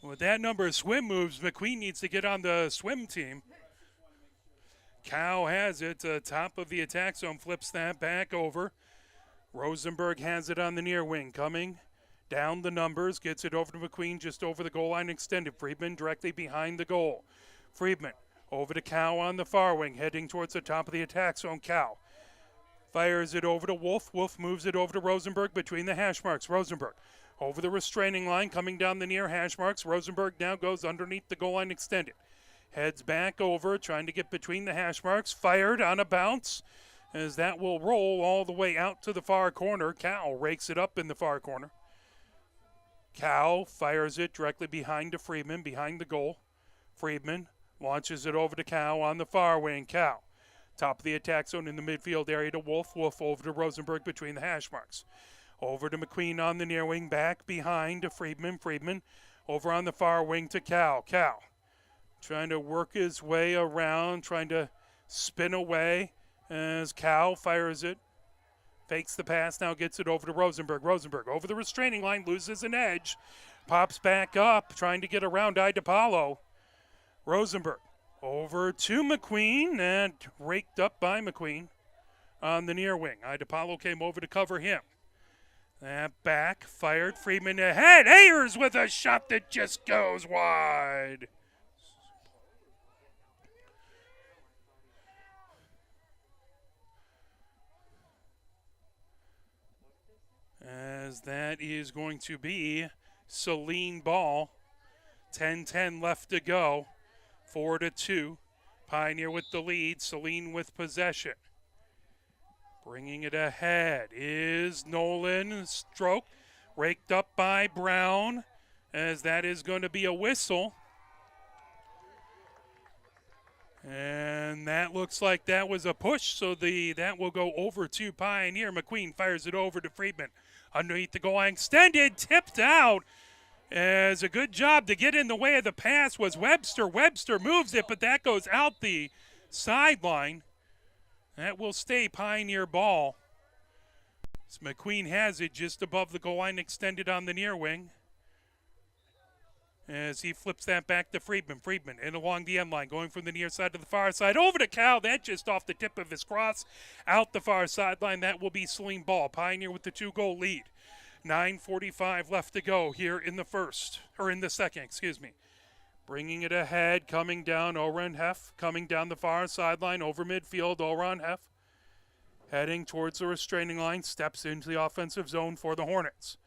[SPEAKER 1] With that number of swim moves, McQueen needs to get on the swim team. Cow has it, top of the attack zone, flips that back over. Rosenberg has it on the near wing, coming down the numbers, gets it over to McQueen, just over the goal line extended. Friedman directly behind the goal. Friedman over to Cow on the far wing, heading towards the top of the attack zone. Cow fires it over to Wolf. Wolf moves it over to Rosenberg between the hash marks. Rosenberg over the restraining line, coming down the near hash marks. Rosenberg now goes underneath the goal line extended. Heads back over, trying to get between the hash marks. Fired on a bounce, as that will roll all the way out to the far corner. Cow rakes it up in the far corner. Cow fires it directly behind to Friedman, behind the goal. Friedman launches it over to Cow on the far wing. Cow, top of the attack zone in the midfield area to Wolf. Wolf over to Rosenberg between the hash marks. Over to McQueen on the near wing, back behind to Friedman. Friedman over on the far wing to Cow. Cow trying to work his way around, trying to spin away as Cow fires it. Fakes the pass, now gets it over to Rosenberg. Rosenberg over the restraining line, loses an edge. Pops back up, trying to get around IDePaulo. Rosenberg over to McQueen, and raked up by McQueen on the near wing. IDePaulo came over to cover him. That back, fired, Friedman ahead. Ayers with a shot that just goes wide. As that is going to be Saline ball. 10-10 left to go. 4-2. Pioneer with the lead. Saline with possession. Bringing it ahead is Nolan. Stroke raked up by Brown, as that is going to be a whistle. And that looks like that was a push, so that will go over to Pioneer. McQueen fires it over to Friedman. Underneath the goal line, extended, tipped out. As a good job to get in the way of the pass was Webster. Webster moves it, but that goes out the sideline. That will stay Pioneer ball. So McQueen has it just above the goal line, extended on the near wing. As he flips that back to Friedman. Friedman in along the end line, going from the near side to the far side. Over to Cal. That just off the tip of his cross. Out the far sideline. That will be Saline ball. Pioneer with the 2-goal lead. 9:45 left to go here in the second, excuse me. Bringing it ahead, coming down, Oren Heff, coming down the far sideline, over midfield, Oren Heff. Heading towards the restraining line, steps into the offensive zone for the Hornets.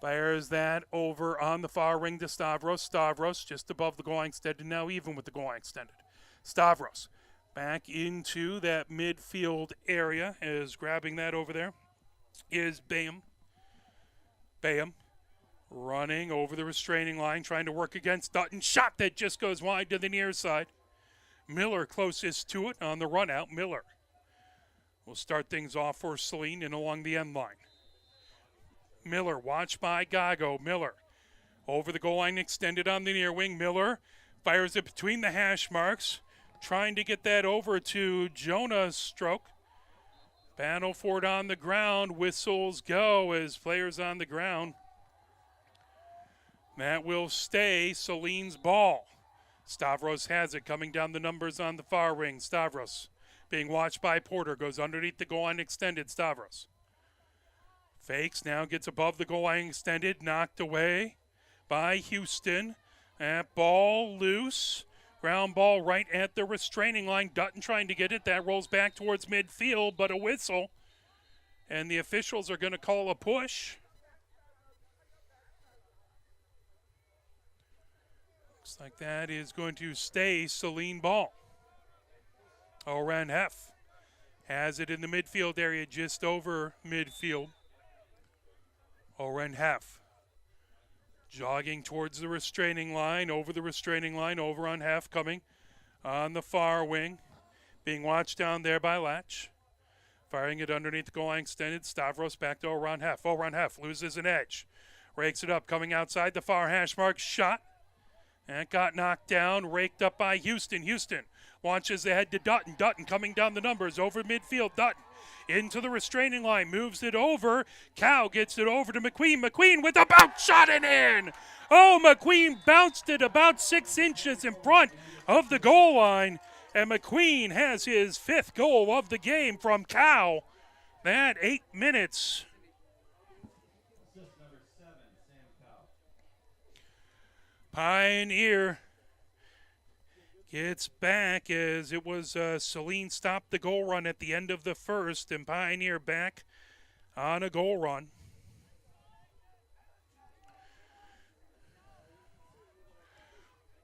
[SPEAKER 1] Fires that over on the far ring to Stavros. Stavros just above the goal line extended, now even with the goal line extended. Stavros back into that midfield area, is grabbing that over there, is Bayham. Bayham running over the restraining line, trying to work against Dutton. Shot that just goes wide to the near side. Miller closest to it on the run out. Miller will start things off for Saline and along the end line. Miller watched by Gago. Miller over the goal line extended on the near wing. Miller fires it between the hash marks, trying to get that over to Jonah Stroke. Battle for it on the ground. Whistles go as players on the ground. That will stay Saline's ball. Stavros has it, coming down the numbers on the far wing. Stavros being watched by Porter, goes underneath the goal line extended. Stavros fakes, now gets above the goal line extended, knocked away by Houston. That ball loose. Ground ball right at the restraining line. Dutton trying to get it. That rolls back towards midfield, but a whistle. And the officials are going to call a push. Looks like that is going to stay Saline ball. Oren Heff has it in the midfield area, just over midfield. Oren Heff jogging towards the restraining line, over the restraining line, over on Heff, coming on the far wing. Being watched down there by Latch. Firing it underneath the goal line extended. Stavros back to Oren Heff. Oren Heff loses an edge. Rakes it up, coming outside the far hash mark. Shot. And got knocked down, raked up by Houston. Houston launches ahead to Dutton. Dutton coming down the numbers over midfield. Dutton into the restraining line, moves it over. Cow gets it over to McQueen. McQueen with a bounce shot and in. Oh, McQueen bounced it about 6 inches in front of the goal line. And McQueen has his 5th goal of the game from Cow. That 8 minutes. Pioneer gets back as it was Saline stopped the goal run at the end of the first, and Pioneer back on a goal run.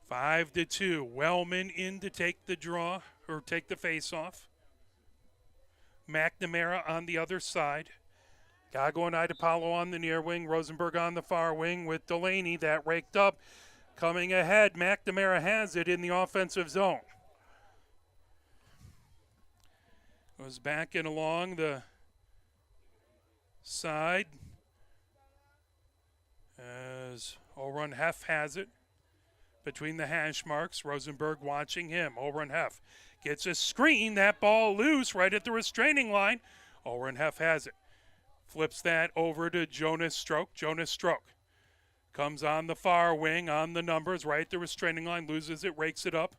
[SPEAKER 1] Five to 2. Wellman in to take the draw, or take the face-off. McNamara on the other side. Gago and Idapalo on the near wing. Rosenberg on the far wing with Delaney. That raked up. Coming ahead, McNamara has it in the offensive zone. Goes back and along the side as Oren Heff has it between the hash marks. Rosenberg watching him. Oren Heff gets a screen. That ball loose right at the restraining line. Oren Heff has it. Flips that over to Jonas Stroke. Jonas Stroke comes on the far wing, on the numbers, right at the restraining line, loses it, rakes it up.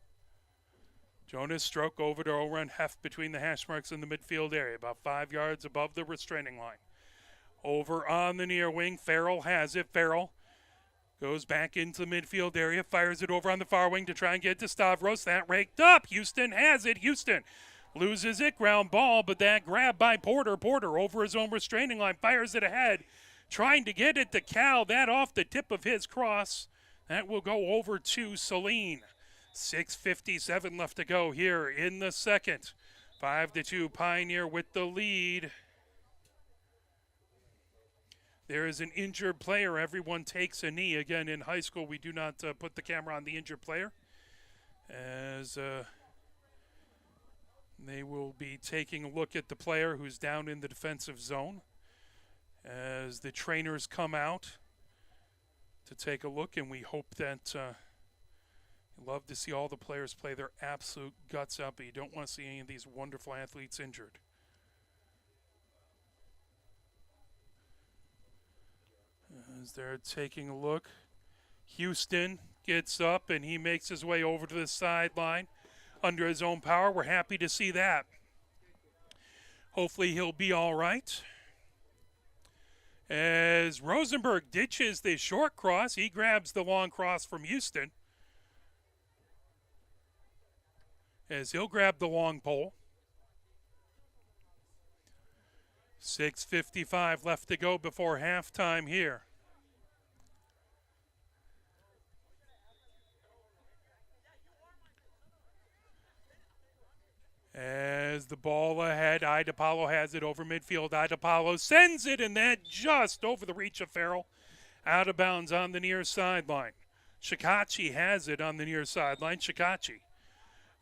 [SPEAKER 1] Jonas Stroke over to Oren Heff between the hash marks in the midfield area, about 5 yards above the restraining line. Over on the near wing, Farrell has it. Farrell goes back into the midfield area, fires it over on the far wing to try and get it to Stavros. That raked up. Houston has it. Houston loses it, ground ball, but that grab by Porter. Porter over his own restraining line, fires it ahead. Trying to get it to Cal, that off the tip of his cross. That will go over to Saline. 6:57 left to go here in the second. 5-2, Pioneer with the lead. There is an injured player. Everyone takes a knee. Again, in high school, we do not put the camera on the injured player, as they will be taking a look at the player who's down in the defensive zone, as the trainers come out to take a look, and we hope that you love to see all the players play their absolute guts out, but you don't want to see any of these wonderful athletes injured. As they're taking a look, Houston gets up and he makes his way over to the sideline under his own power. We're happy to see that. Hopefully he'll be all right. As Rosenberg ditches the short cross, he grabs the long cross from Houston. as he'll grab the long pole. 6:55 left to go before halftime here. As the ball ahead, IDePaulo has it over midfield. IDePaulo sends it, and that just over the reach of Farrell. Out of bounds on the near sideline. Shikachi has it on the near sideline. Shikachi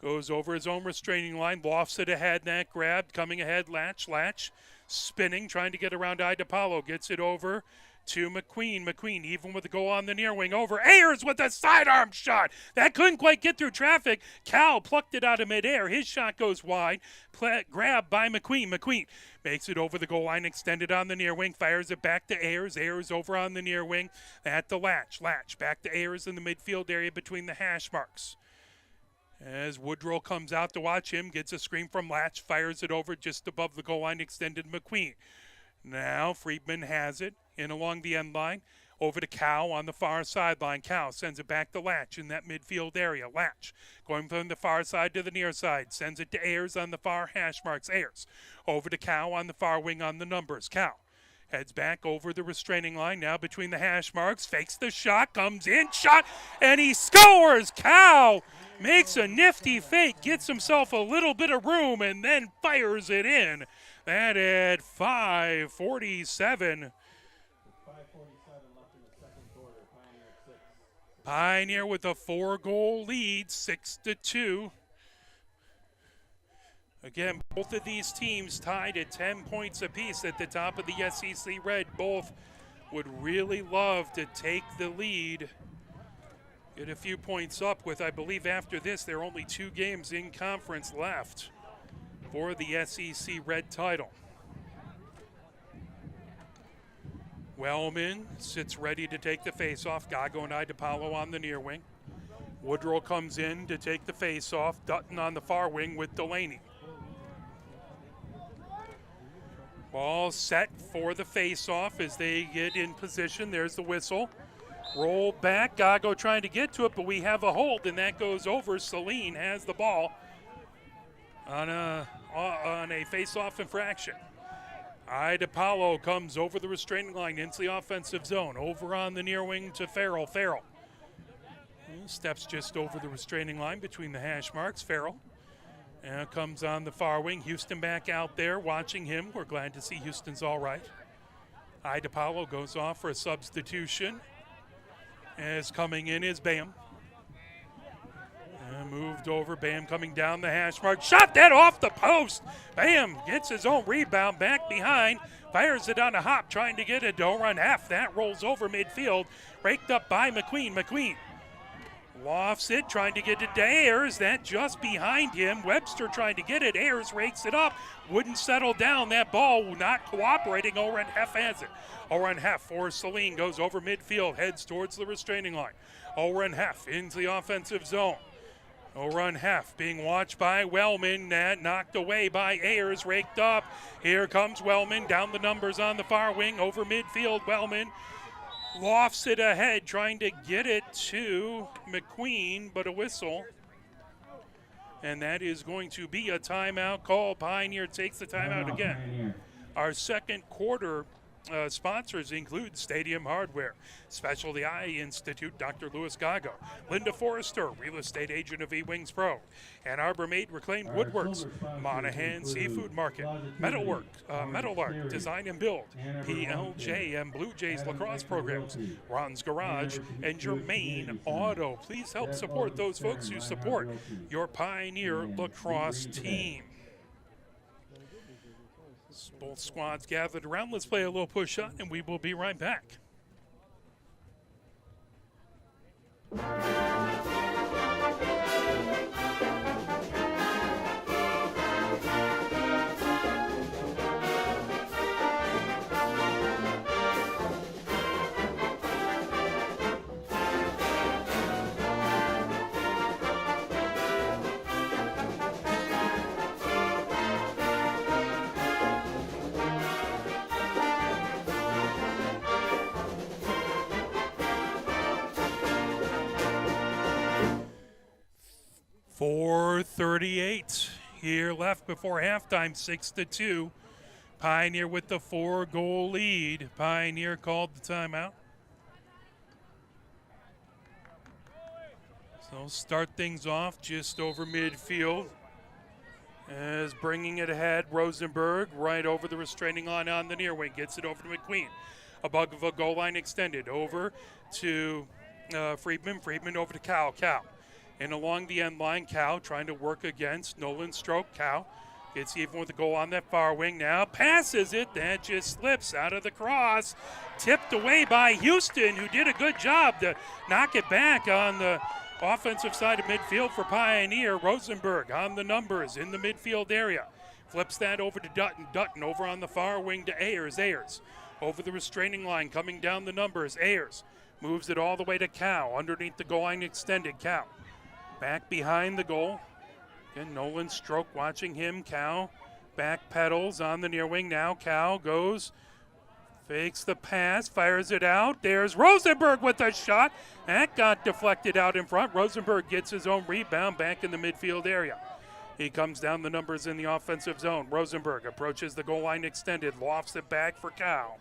[SPEAKER 1] goes over his own restraining line, lofts it ahead, that grab, coming ahead, Latch, spinning, trying to get around IDePaulo, gets it over to McQueen. McQueen, even with the goal on the near wing, over Ayers with a sidearm shot. That couldn't quite get through traffic. Cal plucked it out of midair. His shot goes wide. Grabbed by McQueen. McQueen makes it over the goal line, extended on the near wing, fires it back to Ayers. Ayers over on the near wing at the Latch. Latch back to Ayers in the midfield area between the hash marks. As Woodrow comes out to watch him, gets a screen from Latch, fires it over just above the goal line, extended McQueen. Now Friedman has it in along the end line, over to Cow on the far sideline. Cow sends it back to Latch in that midfield area. Latch going from the far side to the near side, sends it to Ayers on the far hash marks. Ayers over to Cow on the far wing on the numbers. Cow heads back over the restraining line, now between the hash marks, fakes the shot, comes in, shot, and he scores! Cow makes a nifty fake, gets himself a little bit of room, and then fires it in. That at 5:47. Pioneer with a 4-goal lead, 6-2. Again, both of these teams tied at 10 points apiece at the top of the SEC Red. Both would really love to take the lead, get a few points up with, I believe after this, there are only 2 games in conference left for the SEC Red title. Wellman sits ready to take the face-off. Gago and IDePaulo on the near wing. Woodrow comes in to take the face-off. Dutton on the far wing with Delaney. Ball set for the face-off as they get in position. There's the whistle. Roll back. Gago trying to get to it, but we have a hold, and that goes over. Saline has the ball on a face-off infraction. IDePaulo comes over the restraining line into the offensive zone. Over on the near wing to Farrell. Farrell steps just over the restraining line between the hash marks. Farrell comes on the far wing. Houston back out there watching him. We're glad to see Houston's all right. IDePaulo goes off for a substitution. As coming in is Bam. Moved over, Bam coming down the hash mark. Shot that off the post. Bam gets his own rebound back behind. Fires it on a hop, trying to get a run half. That rolls over midfield. Raked up by McQueen. McQueen lofts it, trying to get it to Ayers. That just behind him. Webster trying to get it. Ayers rakes it up. Wouldn't settle down. That ball not cooperating. Oren Heff has it. Oren Heff for Saline goes over midfield, heads towards the restraining line. Oren Heff into the offensive zone. Oren Heff being watched by Wellman, knocked away by Ayers, raked up. Here comes Wellman, down the numbers on the far wing, over midfield. Wellman lofts it ahead, trying to get it to McQueen, but a whistle. And that is going to be a timeout call. Pioneer takes the timeout again.
[SPEAKER 2] Pioneer.
[SPEAKER 1] Our second quarter sponsors include Stadium Hardware, Specialty Eye Institute, Dr. Louis Gago, Linda Forrester, real estate agent of E-Wings Pro, Ann Arbor Made Reclaimed
[SPEAKER 2] Our
[SPEAKER 1] Woodworks,
[SPEAKER 2] silver sponsors
[SPEAKER 1] Monahan
[SPEAKER 2] include
[SPEAKER 1] Seafood Market,
[SPEAKER 2] Closet
[SPEAKER 1] Metalwork,
[SPEAKER 2] Beauty,
[SPEAKER 1] Metal Art,
[SPEAKER 2] Series,
[SPEAKER 1] Design and Build,
[SPEAKER 2] Ann Arbor
[SPEAKER 1] PLJ and Blue Jays
[SPEAKER 2] Adam
[SPEAKER 1] lacrosse
[SPEAKER 2] Baker
[SPEAKER 1] programs,
[SPEAKER 2] Realty,
[SPEAKER 1] Ron's Garage,
[SPEAKER 2] Ann Arbor
[SPEAKER 1] and Germain
[SPEAKER 2] Beauty
[SPEAKER 1] Auto. Please help
[SPEAKER 2] Jeff
[SPEAKER 1] support those
[SPEAKER 2] Oliver
[SPEAKER 1] folks who
[SPEAKER 2] Stern,
[SPEAKER 1] support
[SPEAKER 2] Reinhardt Realty,
[SPEAKER 1] your Pioneer
[SPEAKER 2] and
[SPEAKER 1] lacrosse
[SPEAKER 2] Green Bay.
[SPEAKER 1] team. Both squads gathered around. Let's play a little push shot, and we will be right back. 4:38 here left before halftime, 6-2. Pioneer with the 4-goal lead. Pioneer called the timeout. So start things off just over midfield. As bringing it ahead, Rosenberg right over the restraining line on the near wing. Gets it over to McQueen. Above a goal line extended. Over to Friedman. Friedman over to Cow. Cow. And along the end line, Cow trying to work against Nolan Stroke. Cow gets even with the goal on that far wing now. Passes it. That just slips out of the cross. Tipped away by Houston, who did a good job to knock it back on the offensive side of midfield for Pioneer. Rosenberg on the numbers in the midfield area. Flips that over to Dutton. Dutton over on the far wing to Ayers. Ayers over the restraining line coming down the numbers. Ayers moves it all the way to Cow. Underneath the goal line extended. Cow back behind the goal. Again, Nolan Stroke watching him. Cow back pedals on the near wing now. Cow goes, fakes the pass, fires it out. There's Rosenberg with a shot. That got deflected out in front. Rosenberg gets his own rebound back in the midfield area. He comes down the numbers in the offensive zone. Rosenberg approaches the goal line extended, lofts it back for Cow.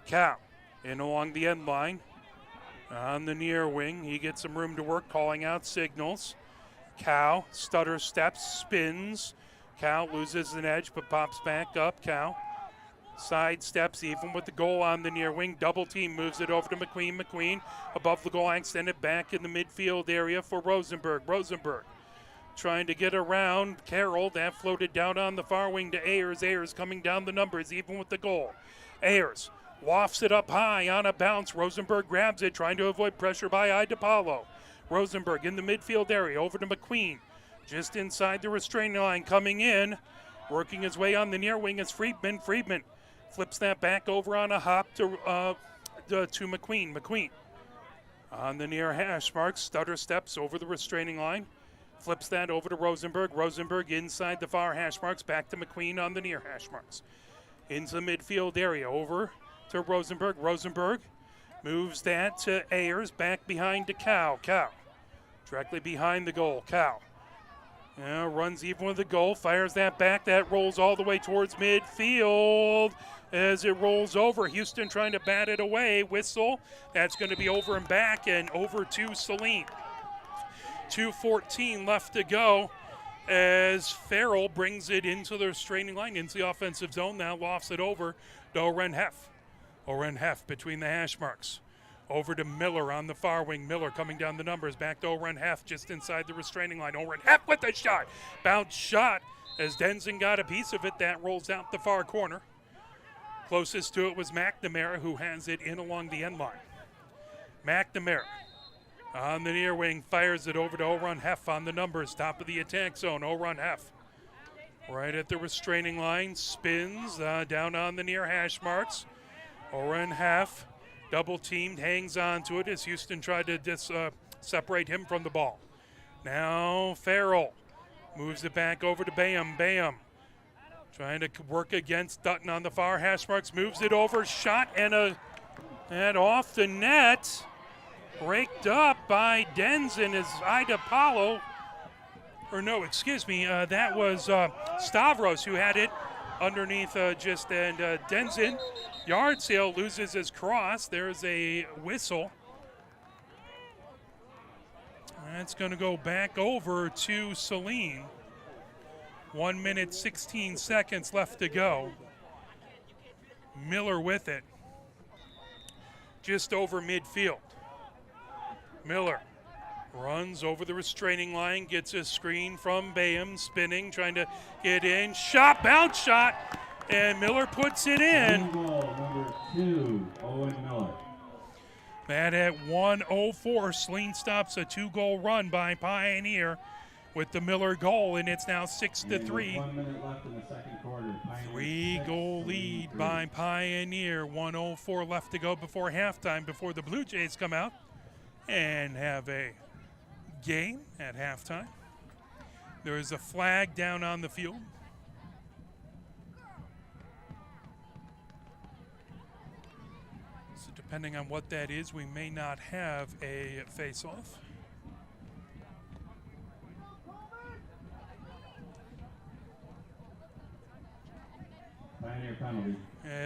[SPEAKER 1] Cow in along the end line. On the near wing, he gets some room to work, calling out signals. Cow stutter steps, spins. Cow loses an edge but pops back up. Cow side steps even with the goal on the near wing. Double team moves it over to McQueen. McQueen above the goal line, extended back in the midfield area for Rosenberg. Rosenberg trying to get around Carroll. That floated down on the far wing to Ayers. Ayers coming down the numbers even with the goal. Ayers lofts it up high on a bounce. Rosenberg grabs it, trying to avoid pressure by Idapalo. Rosenberg in the midfield area over to McQueen. Just inside the restraining line coming in. Working his way on the near wing is Friedman. Friedman flips that back over on a hop to McQueen. McQueen on the near hash mark. Stutter steps over the restraining line. Flips that over to Rosenberg. Rosenberg inside the far hash marks. Back to McQueen on the near hash marks. Into the midfield area. Over to Rosenberg. Rosenberg moves that to Ayers. Back behind to Cow. Cow directly behind the goal. Cow runs even with the goal. Fires that back. That rolls all the way towards midfield. As it rolls over, Houston trying to bat it away. Whistle. That's going to be over and back and over to Saline. 2:14 left to go as Farrell brings it into the restraining line, into the offensive zone. Now lofts it over to Oren Heff. Oren Heff between the hash marks. Over to Miller on the far wing. Miller coming down the numbers. Back to Oren Heff just inside the restraining line. Oren Heff with a shot. Bounce shot as Denson got a piece of it. That rolls out the far corner. Closest to it was McNamara, who has it in along the end line. McNamara on the near wing fires it over to Oren Heff on the numbers. Top of the attack zone. Oren Heff right at the restraining line. Spins down on the near hash marks. Oren Heff double teamed, hangs on to it as Houston tried to separate him from the ball. Now Farrell moves it back over to Bayham. Bayham trying to work against Dutton on the far hash marks. Moves it over, shot and off the net. Raked up by Denson as Idapalo. Or no, excuse me, that was Stavros who had it underneath Denson. Yard sale loses his cross. There's a whistle. That's going to go back over to Saline. 1 minute, 16 seconds left to go. Miller with it. Just over midfield. Miller runs over the restraining line, gets a screen from Bayham, spinning, trying to get in. Shot, bounce shot, and Miller puts it in.
[SPEAKER 2] Goal number 2, Owen Miller.
[SPEAKER 1] That at 1:04, Saline stops a 2-goal run by Pioneer with the Miller goal, and it's now 6-3.
[SPEAKER 2] 1 minute left in the second quarter. Pioneer
[SPEAKER 1] 3-goal lead by Pioneer. 1:04 left to go before halftime, before the Blue Jays come out and have a game at halftime. There is a flag down on the field. So depending on what that is, we may not have a face-off.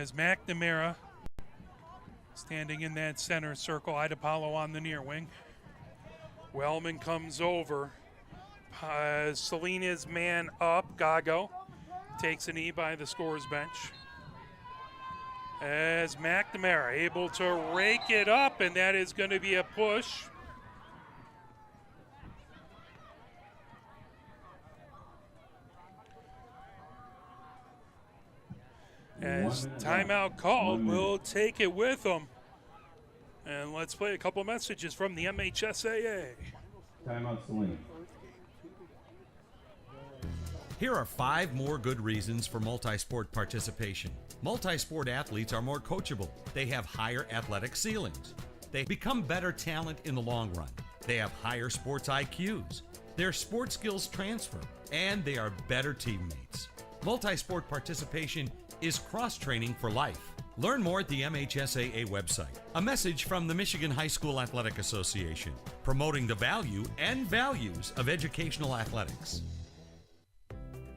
[SPEAKER 1] As McNamara standing in that center circle, Idapalo on the near wing. Wellman comes over. Saline is man up. Gago takes a knee by the scorer's bench. As McNamara able to rake it up, and that is going to be a push. As timeout called, we'll take it with them. And let's play a couple messages from the MHSAA.
[SPEAKER 2] Timeout, Saline.
[SPEAKER 4] Here are 5 more good reasons for multi-sport participation. Multi-sport athletes are more coachable. They have higher athletic ceilings. They become better talent in the long run. They have higher sports IQs. Their sport skills transfer, and they are better teammates. Multi-sport participation is cross-training for life. Learn more at the MHSAA website. A message from the Michigan High School Athletic Association, promoting the value and values of educational athletics.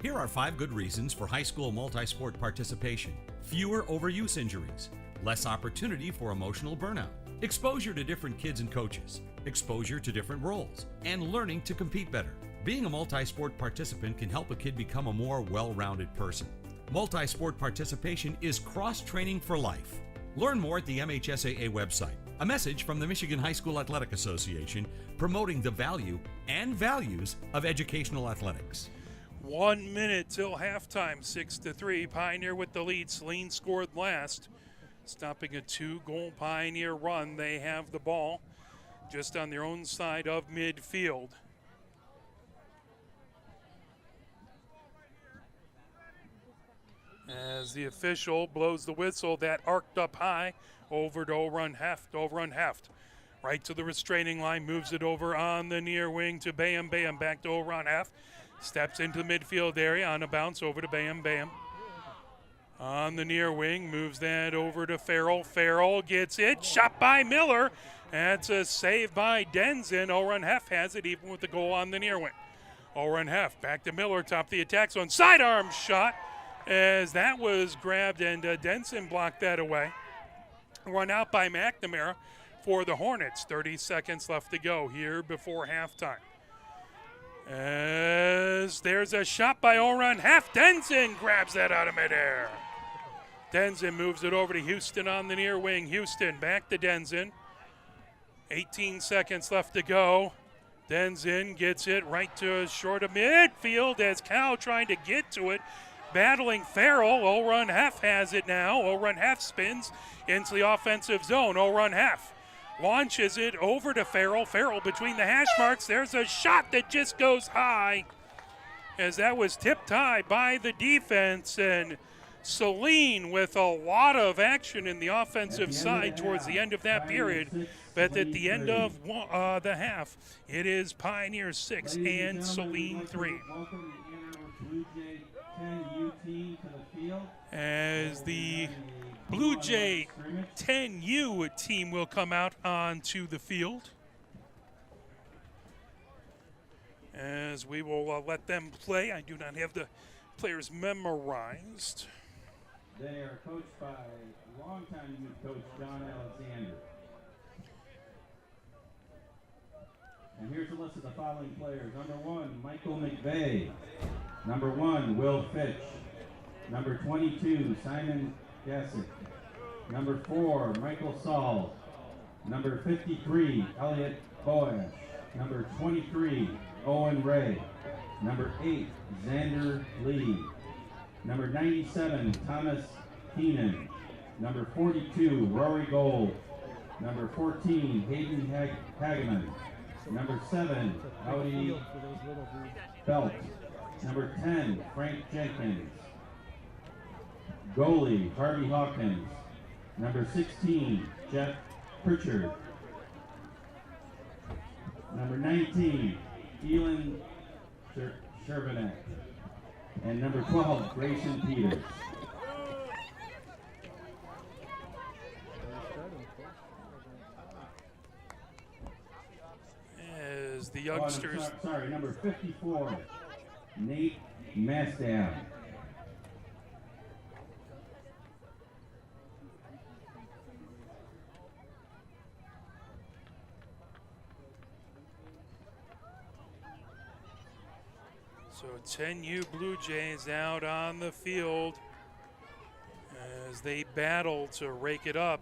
[SPEAKER 4] Here are 5 good reasons for high school multi-sport participation. Fewer overuse injuries, less opportunity for emotional burnout, exposure to different kids and coaches, exposure to different roles, and learning to compete better. Being a multi-sport participant can help a kid become a more well-rounded person. Multi-sport participation is cross-training for life. Learn more at the MHSAA website. A message from the Michigan High School Athletic Association, promoting the value and values of educational athletics.
[SPEAKER 1] 1 minute till halftime, 6-3. Pioneer with the lead. Saline scored last, stopping a 2-goal Pioneer run. They have the ball just on their own side of midfield. As the official blows the whistle, that arced up high over to O'Run Heft. O'Run Heft right to the restraining line, moves it over on the near wing to Bam Bam. Back to O'Run Heft. Steps into the midfield area on a bounce over to Bam Bam. On the near wing, moves that over to Farrell. Farrell gets it, shot by Miller. That's a save by Denson. O'Run Heft has it even with the goal on the near wing. O'Run Heft back to Miller, top of the attack zone. Sidearm shot as that was grabbed and Denson blocked that away. Run out by McNamara for the Hornets. 30 seconds left to go here before halftime. As there's a shot by O'Run Heft. Denson grabs that out of midair. Denson moves it over to Houston on the near wing. Houston back to Denson. 18 seconds left to go. Denson gets it right to short of midfield as Cal trying to get to it. Battling Farrell. O'Run Heft has it now. O'Run Heft spins into the offensive zone. O'Run Heft launches it over to Farrell. Farrell between the hash marks. There's a shot that just goes high as that was tipped high by the defense. And Saline with a lot of action in the offensive side towards the end of that period. But at the end of the half, it is Pioneer 6 and Saline 3. As the Blue Jay 10U team will come out onto the field. As we will let them play. I do not have the players memorized.
[SPEAKER 2] They are coached by longtime youth coach John Alexander. And here's a list of the following players. Number 1, Michael McVeigh. Number 1, Will Fitch. Number 22, Simon Gassick. Number 4, Michael Saul. Number 53, Elliot Boash. Number 23, Owen Ray. Number 8, Xander Lee. Number 97, Thomas Keenan. Number 42, Rory Gold. Number 14, Hayden Hageman. Number 7, Audi Belt. Number 10, Frank Jenkins. Goalie, Harvey Hawkins. Number 16, Jeff Pritchard. Number 19, Elin Shervanek. And number 12, Grayson Peters.
[SPEAKER 1] As the youngsters.
[SPEAKER 2] Sorry, number 54, Nate Masdam.
[SPEAKER 1] So 10U Blue Jays out on the field as they battle to rake it up.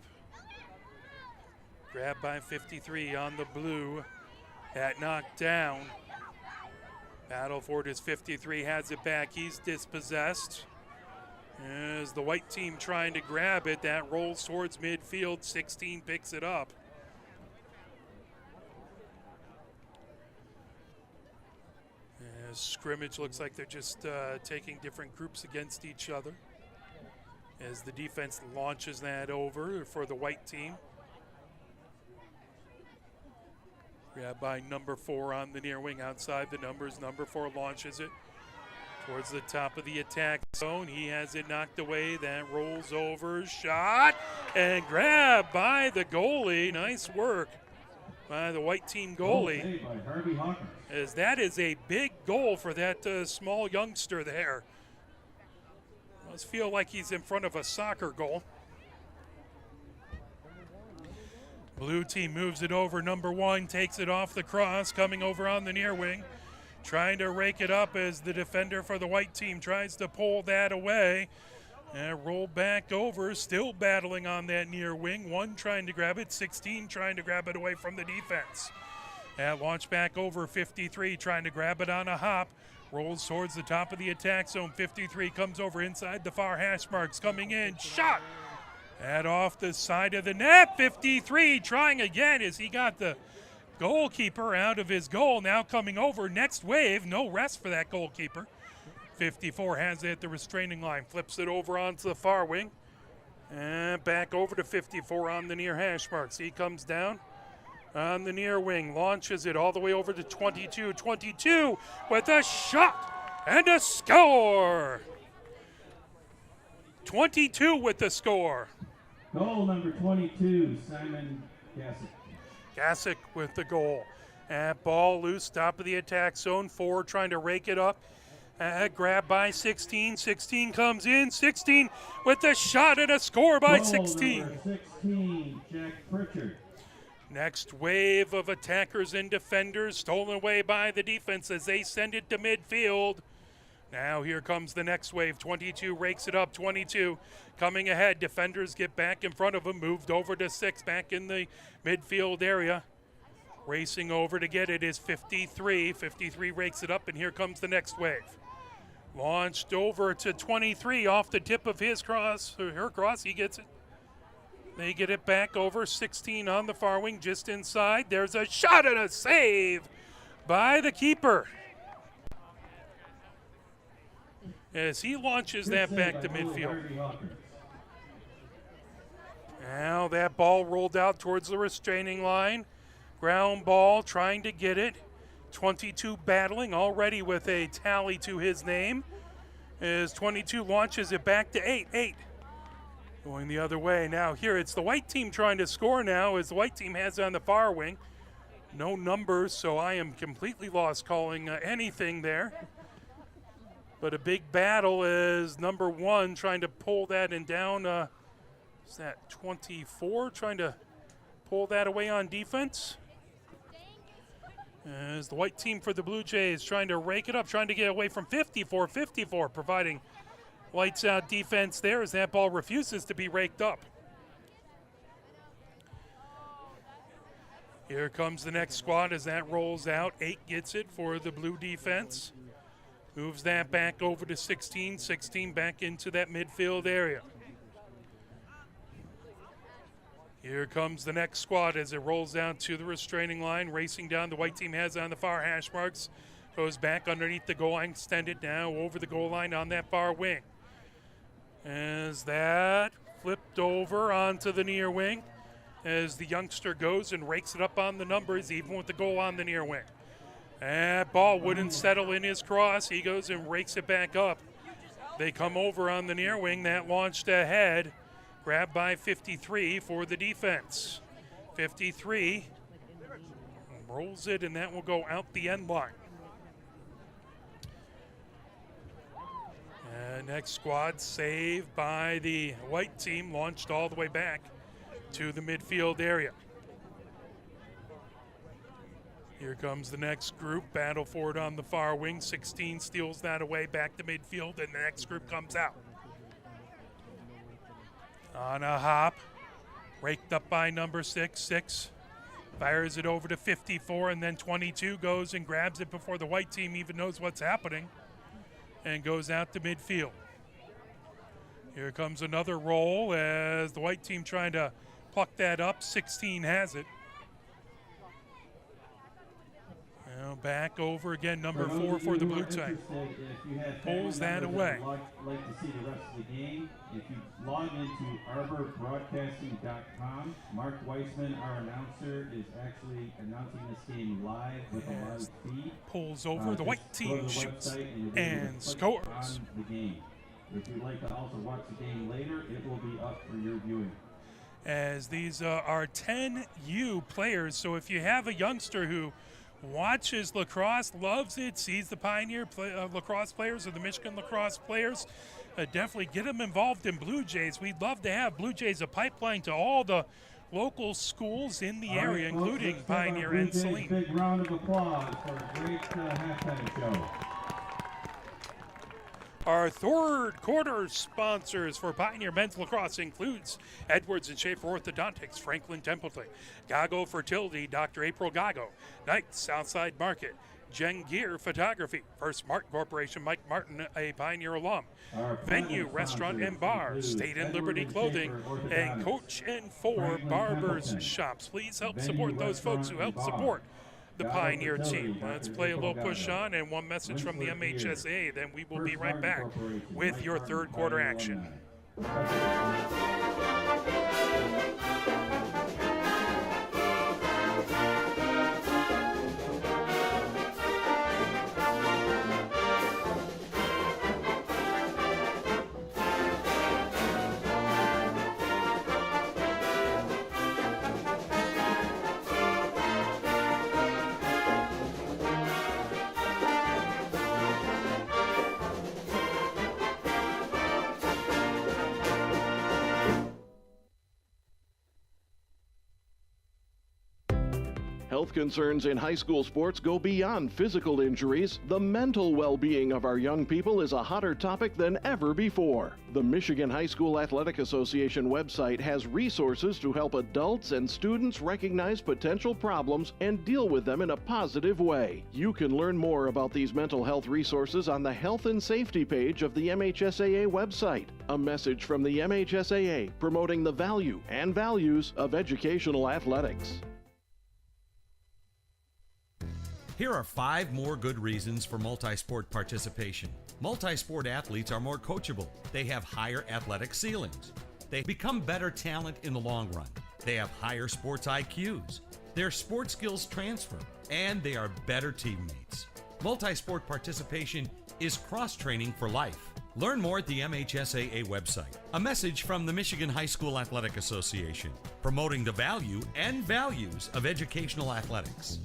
[SPEAKER 1] Grabbed by 53 on the blue. That knocked down. Battle for it as 53 has it back. He's dispossessed. As the white team trying to grab it, that rolls towards midfield. 16 picks it up. As scrimmage looks like they're just taking different groups against each other. As the defense launches that over for the white team. Grabbed by number 4 on the near wing outside the numbers. Number 4 launches it towards the top of the attack zone. He has it knocked away. That rolls over. Shot and grabbed by the goalie. Nice work by the white team goalie.
[SPEAKER 2] By Harvey Hawkins.
[SPEAKER 1] As that is a big goal for that small youngster there. Must feel like he's in front of a soccer goal. Blue team moves it over. Number 1 takes it off the cross, coming over on the near wing. Trying to rake it up as the defender for the white team tries to pull that away. And roll back over, still battling on that near wing. 1 trying to grab it, 16 trying to grab it away from the defense. And launch back over, 53 trying to grab it on a hop. Rolls towards the top of the attack zone. 53 comes over inside the far hash marks, coming in, shot! And off the side of the net, 53 trying again as he got the goalkeeper out of his goal. Now coming over, next wave, no rest for that goalkeeper. 54 has it at the restraining line, flips it over onto the far wing. And back over to 54 on the near hash marks. He comes down on the near wing, launches it all the way over to 22. 22 with a shot and a score. 22 with the score.
[SPEAKER 2] Goal number 22, Simon Gassick.
[SPEAKER 1] Gassick with the goal. And ball loose, top of the attack zone. 4 trying to rake it up. Grabbed by 16. 16 comes in. 16 with the shot and a score by
[SPEAKER 2] Goal
[SPEAKER 1] 16.
[SPEAKER 2] number 16, Jack Pritchard.
[SPEAKER 1] Next wave of attackers and defenders stolen away by the defense as they send it to midfield. Now here comes the next wave. 22 rakes it up. 22 coming ahead. Defenders get back in front of him. Moved over to 6 back in the midfield area. Racing over to get it is 53. 53 rakes it up, and here comes the next wave. Launched over to 23 off the tip of his cross, or her cross. He gets it. They get it back over. 16 on the far wing, just inside. There's a shot and a save by the keeper as he launches that back to midfield. Now that ball rolled out towards the restraining line. Ground ball, trying to get it. 22 battling, already with a tally to his name. As 22 launches it back to 8. 8 going the other way. Now here it's the white team trying to score now as the white team has it on the far wing. No numbers, so I am completely lost calling anything there. But a big battle is number 1 trying to pull that and down. Is that 24 trying to pull that away on defense? As the white team for the Blue Jays trying to rake it up, trying to get away from 54. 54 providing lights out defense there as that ball refuses to be raked up. Here comes the next squad as that rolls out. 8 gets it for the blue defense. Moves that back over to 16. 16 back into that midfield area. Here comes the next squad as it rolls down to the restraining line. Racing down, the white team has it on the far hash marks. Goes back underneath the goal line, extended now over the goal line on that far wing. As that flipped over onto the near wing. As the youngster goes and rakes it up on the numbers, even with the goal on the near wing. That ball wouldn't settle in his cross. He goes and rakes it back up. They come over on the near wing. That launched ahead. Grabbed by 53 for the defense. 53 rolls it, and that will go out the end line. And next squad saved by the white team, launched all the way back to the midfield area. Here comes the next group. Battle for it on the far wing. 16 steals that away back to midfield, and the next group comes out. On a hop. Raked up by number 6. Fires it over to 54, and then 22 goes and grabs it before the white team even knows what's happening and goes out to midfield. Here comes another roll as the white team trying to pluck that up. 16 has it. Now back over again, number 4 for the blue team. Pulls that away.
[SPEAKER 2] Like to see the rest of the game. If you log into arborbroadcasting.com, Mark Weissman, our announcer, is actually announcing this game live with a live feed.
[SPEAKER 1] Pulls over, the white team shoots and scores.
[SPEAKER 2] On the game. If you'd like to also watch the game later, it will be up for your viewing.
[SPEAKER 1] As these are 10U players, so if you have a youngster who watches lacrosse, loves it, sees the Pioneer lacrosse players or the Michigan lacrosse players, definitely get them involved in Blue Jays. We'd love to have Blue Jays a pipeline to all the local schools in the area, including Pioneer and Saline.
[SPEAKER 2] Big round of applause for a great halftime show.
[SPEAKER 1] Our third quarter sponsors for Pioneer Men's Lacrosse includes Edwards and Schaefer Orthodontics, Franklin Templeton, Gago Fertility, Dr. April Gago, Knights, Southside Market, Jen Gear Photography, First Martin Corporation, Mike Martin, a Pioneer alum, Venue, Restaurant and Bar, State and Liberty Clothing, and Coach and 4 Barbers Shops. Please help support those folks who help support the Pioneer team. Let's play a little push on and one message from the MHSA, then we will be right back with your third quarter action.
[SPEAKER 3] Health concerns in high school sports go beyond physical injuries. The mental well-being of our young people is a hotter topic than ever before. The Michigan High School Athletic Association website has resources to help adults and students recognize potential problems and deal with them in a positive way. You can learn more about these mental health resources on the Health and Safety page of the MHSAA website. A message from the MHSAA promoting the value and values of educational athletics.
[SPEAKER 4] Here are 5 more good reasons for multi-sport participation. Multi-sport athletes are more coachable. They have higher athletic ceilings. They become better talent in the long run. They have higher sports IQs. Their sports skills transfer, and they are better teammates. Multi-sport participation is cross-training for life. Learn more at the MHSAA website. A message from the Michigan High School Athletic Association, promoting the value and values of educational athletics.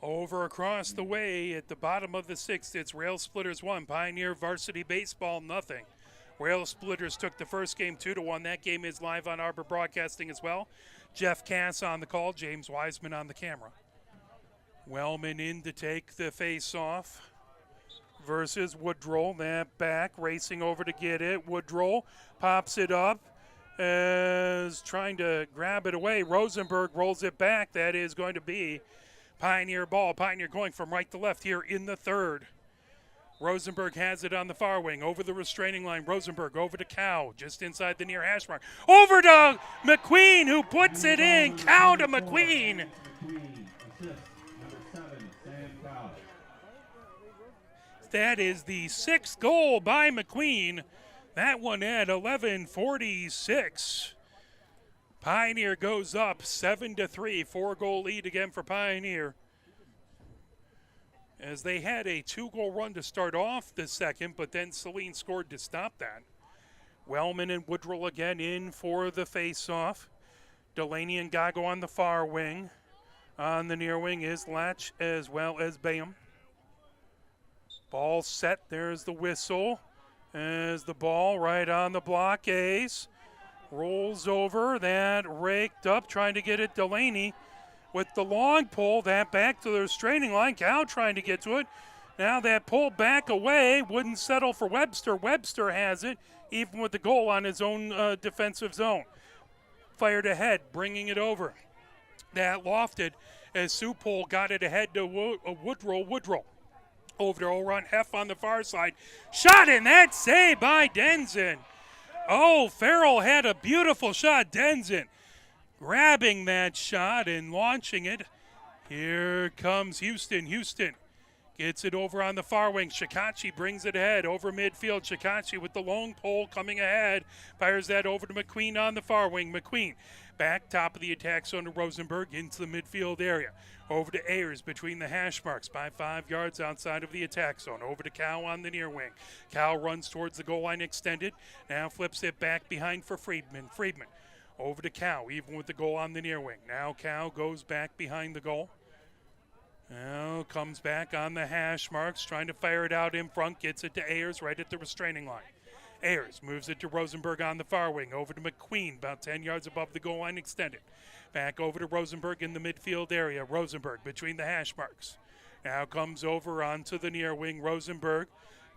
[SPEAKER 1] Over across the way at the bottom of the 6th, it's Rail Splitters 1, Pioneer Varsity Baseball nothing. Rail Splitters took the first game 2-1. That game is live on Arbor Broadcasting as well. Jeff Cass on the call, James Wiseman on the camera. Wellman in to take the face-off versus Woodrow. That back, racing over to get it. Woodrow pops it up, is trying to grab it away. Rosenberg rolls it back. That is going to be Pioneer ball. Pioneer going from right to left here in the third. Rosenberg has it on the far wing, over the restraining line. Rosenberg over to Cow, just inside the near hash mark. Over to McQueen, who puts it in. Cow to McQueen. That is the 6th goal by McQueen. That one at 11:46. Pioneer goes up 7-3, 4-goal lead again for Pioneer. As they had a 2-goal run to start off the second, but then Saline scored to stop that. Wellman and Woodrow again in for the face-off. Delaney and Gago on the far wing. On the near wing is Latch as well as Bayham. Ball set, there's the whistle. As the ball right on the block, Ace. Rolls over, that raked up, trying to get it Delaney. with the long pull, that back to the restraining line. Cal trying to get to it. Now that pull back away, wouldn't settle for Webster. Webster has it, even with the goal on his own defensive zone. Fired ahead, bringing it over. That lofted as Supol got it ahead to Woodrow. Woodrow over to O'Run Heff on the far side. Shot in that save by Denson. Oh, Farrell had a beautiful shot. Denson grabbing that shot and launching it. Here comes Houston. Houston gets it over on the far wing. Shikachi brings it ahead over midfield. Shikachi with the long pole coming ahead. Fires that over to McQueen on the far wing. McQueen back top of the attack zone to Rosenberg into the midfield area. Over to Ayers between the hash marks by 5 yards outside of the attack zone. Over to Cow on the near wing. Cow runs towards the goal line extended. Now flips it back behind for Friedman. Friedman over to Cow, even with the goal on the near wing. Now Cow goes back behind the goal. Now comes back on the hash marks, trying to fire it out in front. Gets it to Ayers right at the restraining line. Ayers moves it to Rosenberg on the far wing. Over to McQueen, about 10 yards above the goal line extended. Back over to Rosenberg in the midfield area. Rosenberg between the hash marks. Now comes over onto the near wing. Rosenberg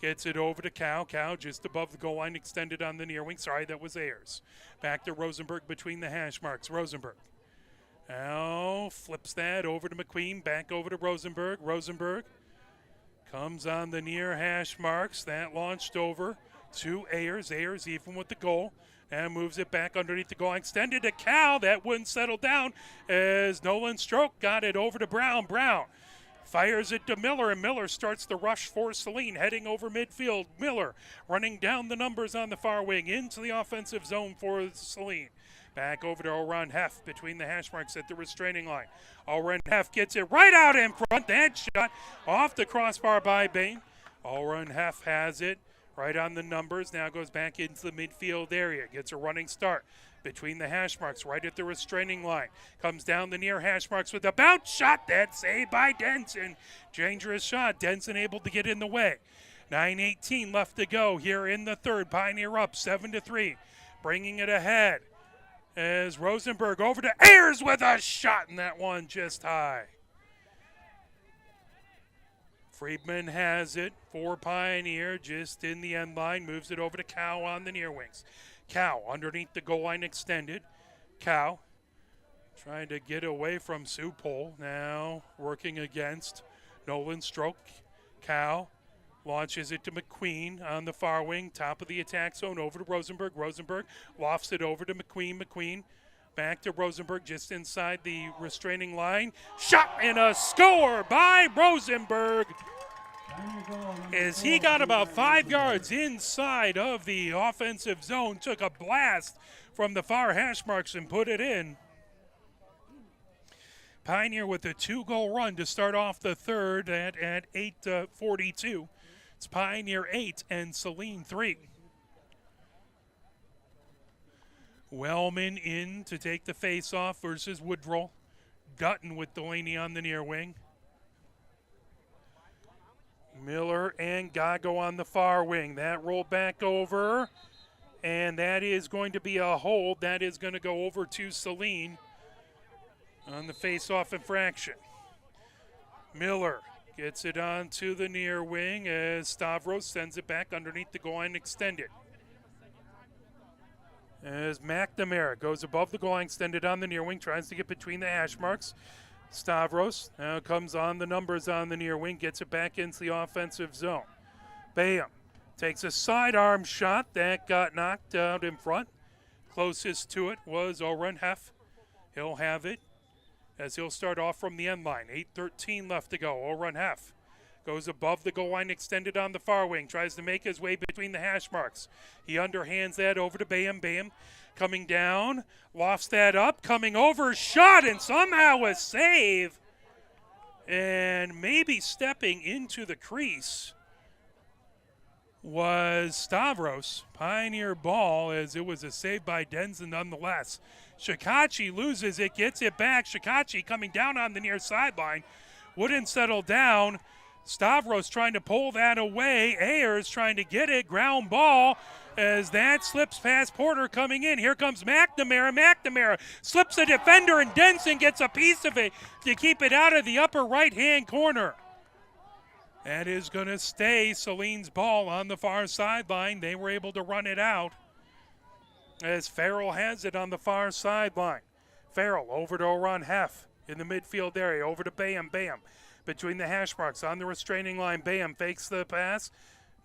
[SPEAKER 1] gets it over to Cow. Cow just above the goal line extended on the near wing. Sorry, that was Ayers. Back to Rosenberg between the hash marks. Rosenberg now flips that over to McQueen. Back over to Rosenberg. Rosenberg comes on the near hash marks. That launched over to Ayers. Ayers even with the goal. And moves it back underneath the goal. Extended to Cal. That wouldn't settle down as Nolan Stroke got it over to Brown. Brown fires it to Miller, and Miller starts the rush for Saline, heading over midfield. Miller running down the numbers on the far wing into the offensive zone for Saline. Back over to O'Run Heff between the hash marks at the restraining line. O'Run Heff gets it right out in front. That shot off the crossbar by Bain. O'Run Heff has it. Right on the numbers, now goes back into the midfield area. Gets a running start between the hash marks, right at the restraining line. Comes down the near hash marks with a bounce shot. That saved by Denson. Dangerous shot. Denson able to get in the way. 9:18 left to go here in the third. Pioneer up 7-3. Bringing it ahead as Rosenberg over to Ayers with a shot, and that one just high. Friedman has it for Pioneer just in the end line. Moves it over to Cow on the near wings. Cow underneath the goal line extended. Cow trying to get away from Supol. Now working against Nolan Stroke. Cow launches it to McQueen on the far wing. Top of the attack zone over to Rosenberg. Rosenberg lofts it over to McQueen. McQueen back to Rosenberg just inside the restraining line. Shot and a score by Rosenberg as he got about 5 yards inside of the offensive zone. Took a blast from the far hash marks and put it in. Pioneer with a 2-goal run to start off the third at 8:42. It's Pioneer 8 and Saline 3. Wellman in to take the face-off versus Woodrow. Dutton with Delaney on the near wing. Miller and Gago on the far wing. That rolled back over, and that is going to be a hold. That is going to go over to Saline on the face-off infraction. Miller gets it on to the near wing as Stavros sends it back underneath the goal line extended. As McNamara goes above the goal line extended on the near wing, tries to get between the hash marks. Stavros now comes on the numbers on the near wing, gets it back into the offensive zone. Bayham takes a sidearm shot that got knocked out in front. Closest to it was O'Run Heff. He'll have it as he'll start off from the end line. 8:13 left to go. O'Run Heff goes above the goal line extended on the far wing. Tries to make his way between the hash marks. He underhands that over to Bayham. Bayham coming down. Lofts that up. Coming over. Shot and somehow a save. And maybe stepping into the crease was Stavros. Pioneer ball as it was a save by Denson nonetheless. Shikachi loses it. Gets it back. Shikachi coming down on the near sideline. Wouldn't settle down. Stavros trying to pull that away. Ayers trying to get it. Ground ball as that slips past Porter coming in. Here comes McNamara. McNamara slips a defender, and Denson gets a piece of it to keep it out of the upper right-hand corner. That is going to stay Saline's ball on the far sideline. They were able to run it out as Farrell has it on the far sideline. Farrell over to Oron Heff in the midfield area. Over to Bam. Bam between the hash marks on the restraining line. Bam fakes the pass.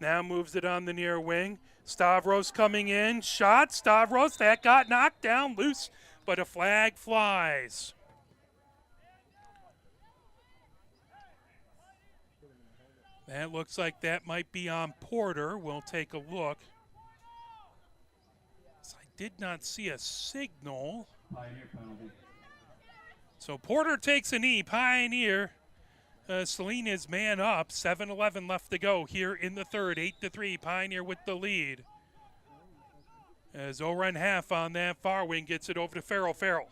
[SPEAKER 1] Now moves it on the near wing. Stavros coming in. Shot. Stavros. That got knocked down loose, but a flag flies. That looks like that might be on Porter. We'll take a look. I did not see a signal.
[SPEAKER 2] Pioneer penalty.
[SPEAKER 1] So Porter takes a knee. Pioneer. Saline is man up. 7:11 left to go here in the third. 8-3. Pioneer with the lead. As Oren Half on that far wing gets it over to Farrell. Farrell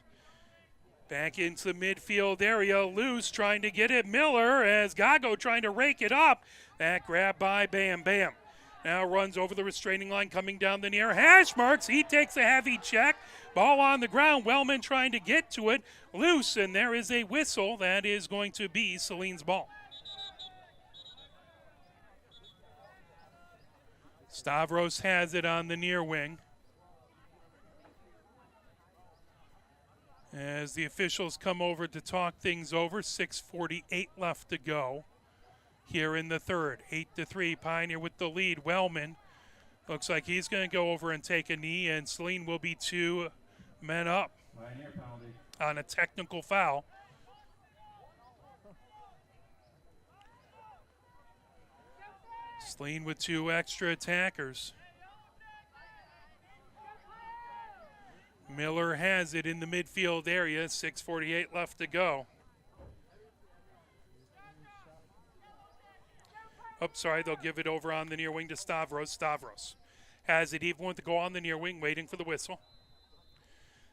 [SPEAKER 1] back into the midfield area. Loose trying to get it. Miller as Gago trying to rake it up. That grab by Bam. Bam. Now runs over the restraining line coming down the near hash marks. He takes a heavy check. Ball on the ground. Wellman trying to get to it. Loose, and there is a whistle. That is going to be Saline's ball. Stavros has it on the near wing. As the officials come over to talk things over, 6:48 left to go here in the third. 8-3, Pioneer with the lead. Wellman looks like he's going to go over and take a knee, and Saline will be 2 men up
[SPEAKER 2] Pioneer penalty.
[SPEAKER 1] on a technical foul. Saline with 2 extra attackers. Miller has it in the midfield area. 6:48 left to go. Oh, sorry, they'll give it over on the near wing to Stavros. Stavros has it even with the goal on the near wing, waiting for the whistle.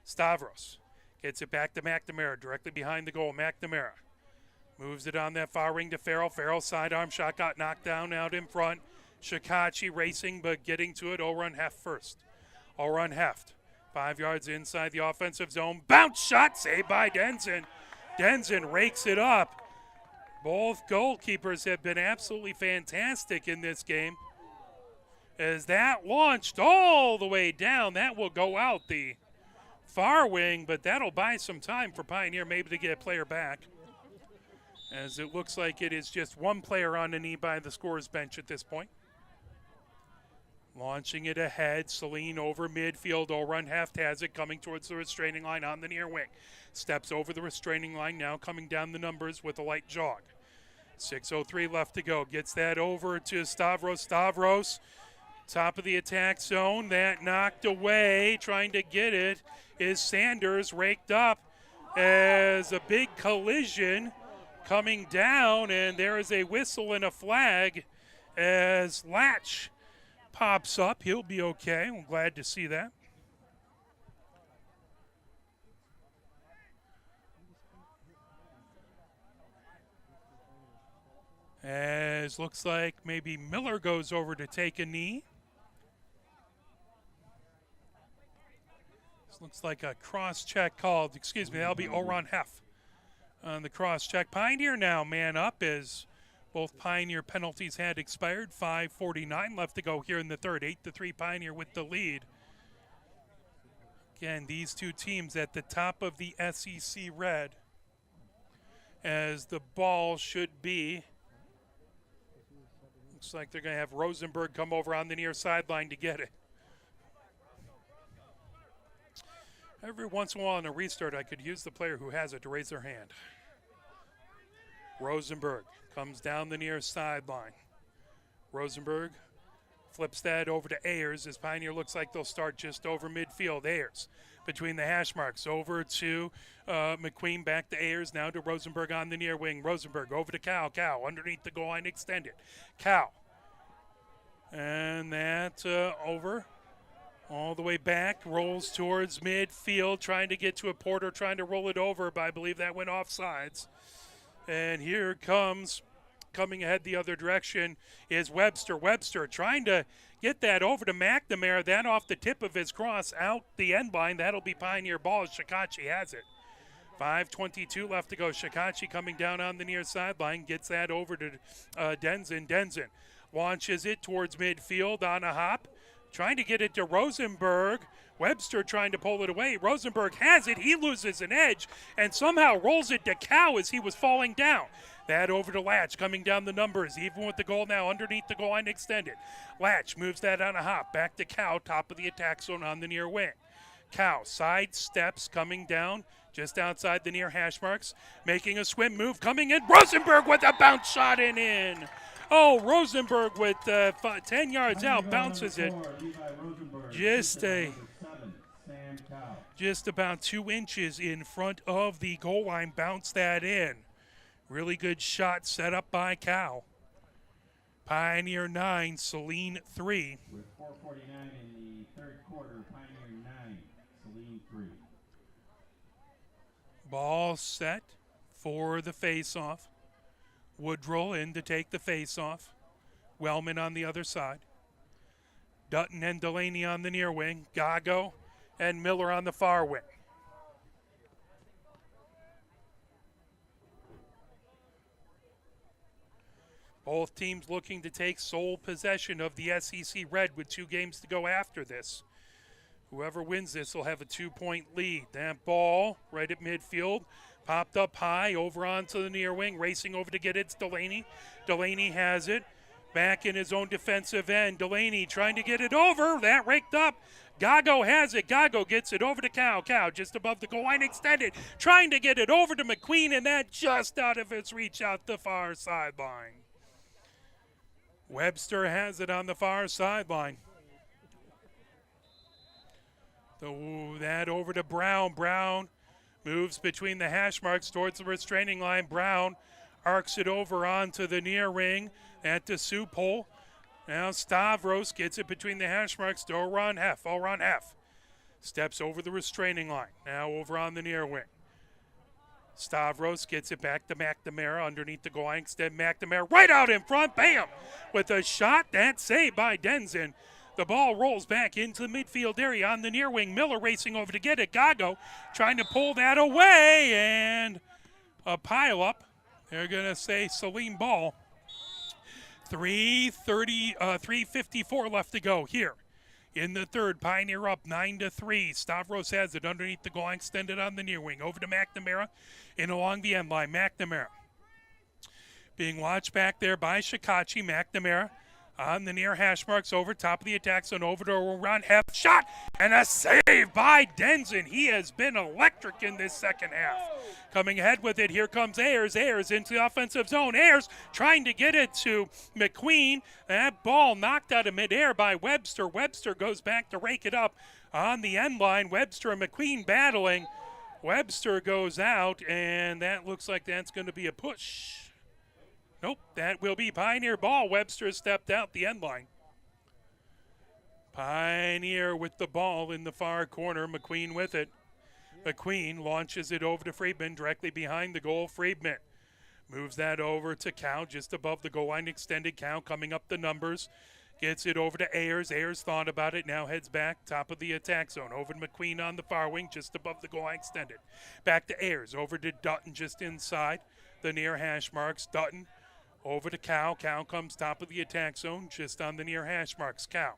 [SPEAKER 1] Stavros gets it back to McNamara, directly behind the goal. McNamara moves it on that far wing to Farrell. Farrell sidearm shot got knocked down out in front. Shikachi racing, but getting to it. Oron Heft first. Oron Heft, 5 yards inside the offensive zone. Bounce shot, saved by Denson. Denson rakes it up. Both goalkeepers have been absolutely fantastic in this game. As that launched all the way down, that will go out the far wing, but that'll buy some time for Pioneer maybe to get a player back. As it looks like it is just one player on the knee by the scorer's bench at this point. Launching it ahead, Saline over midfield. O'Run Heft has it coming towards the restraining line on the near wing. Steps over the restraining line, now coming down the numbers with a light jog. 6:03 left to go. Gets that over to Stavros. Stavros, top of the attack zone. That knocked away. Trying to get it is Sanders, raked up as a big collision coming down, and there is a whistle and a flag as Latch pops up. He'll be okay. I'm glad to see that. As looks like maybe Miller goes over to take a knee. This looks like a cross check called. Excuse me, that'll be Oron Heff on the cross check. Pioneer now man up as both Pioneer penalties had expired. 5:49 left to go here in the third. 8-3 Pioneer with the lead. Again, these two teams at the top of the SEC red as the ball should be. Looks like they're going to have Rosenberg come over on the near sideline to get it. Every once in a while in a restart, I could use the player who has it to raise their hand. Rosenberg comes down the near sideline. Rosenberg flips that over to Ayers as Pioneer looks like they'll start just over midfield. Ayers between the hash marks over to McQueen, back to Ayers, now to Rosenberg on the near wing. Rosenberg over to Cow. Cow underneath the goal line extended. Cow. And that over. All the way back, rolls towards midfield, trying to get to a Porter, trying to roll it over, but I believe that went off sides. And here comes coming ahead the other direction is Webster. Webster trying to get that over to McNamara. That off the tip of his cross out the end line. That'll be Pioneer ball. Shikachi has it. 5:22 left to go. Shikachi coming down on the near sideline. Gets that over to Denzin. Denzin launches it towards midfield on a hop. Trying to get it to Rosenberg. Webster trying to pull it away. Rosenberg has it. He loses an edge and somehow rolls it to Cow as he was falling down. That over to Latch, coming down the numbers, even with the goal now underneath the goal line extended. Latch moves that on a hop. Back to Cow, top of the attack zone on the near wing. Cow side steps coming down just outside the near hash marks. Making a swim move, coming in. Rosenberg with a bounce shot and in. Oh, Rosenberg with 10 yards out, bounces it. Just about 2 inches in front of the goal line, bounce that in. Really good shot set up by Cow. Pioneer 9, Saline 3.
[SPEAKER 2] With 4:49 in the third quarter, Pioneer 9, Saline 3.
[SPEAKER 1] Ball set for the face-off. Woodrow in to take the face-off. Wellman on the other side. Dutton and Delaney on the near wing. Gago and Miller on the far wing. Both teams looking to take sole possession of the SEC Red with 2 games to go after this. Whoever wins this will have a 2-point lead. That ball right at midfield. Popped up high, over onto the near wing, racing over to get it. It's Delaney. Delaney has it. Back in his own defensive end. Delaney trying to get it over. That raked up. Gago has it. Gago gets it over to Cow. Cow just above the goal line extended. Trying to get it over to McQueen, and that just out of its reach out the far sideline. Webster has it on the far sideline. That over to Brown. Brown moves between the hash marks towards the restraining line. Brown arcs it over onto the near ring at the soup hole. Now Stavros gets it between the hash marks to Oron Heff. Oron Heff steps over the restraining line. Now over on the near wing. Stavros gets it back to McNamara underneath the goal line. Instead, McNamara right out in front. Bam! With a shot. That's saved by Denzin. The ball rolls back into the midfield area on the near wing. Miller racing over to get it. Gago trying to pull that away, and a pile-up. They're going to say Saline ball. 3:54 left to go here in the third. Pioneer up 9-3. Stavros has it underneath the goal line, extended on the near wing. Over to McNamara in along the end line. McNamara being watched back there by Shikachi. McNamara on the near hash marks, over top of the attack zone, over to Ron Heff. Shot and a save by Denzin. He has been electric in this second half. Coming ahead with it, here comes Ayers. Ayers into the offensive zone. Ayers trying to get it to McQueen. That ball knocked out of midair by Webster. Webster goes back to rake it up on the end line. Webster and McQueen battling. Webster goes out, and that looks like that's going to be a push. Nope, that will be Pioneer ball. Webster stepped out the end line. Pioneer with the ball in the far corner. McQueen with it. McQueen launches it over to Friedman directly behind the goal. Friedman moves that over to Cow just above the goal line. Extended Cow coming up the numbers. Gets it over to Ayers. Ayers thought about it. Now heads back top of the attack zone. Over to McQueen on the far wing just above the goal line extended. Back to Ayers. Over to Dutton just inside the near hash marks. Dutton over to Cow. Cow comes top of the attack zone just on the near hash marks. Cow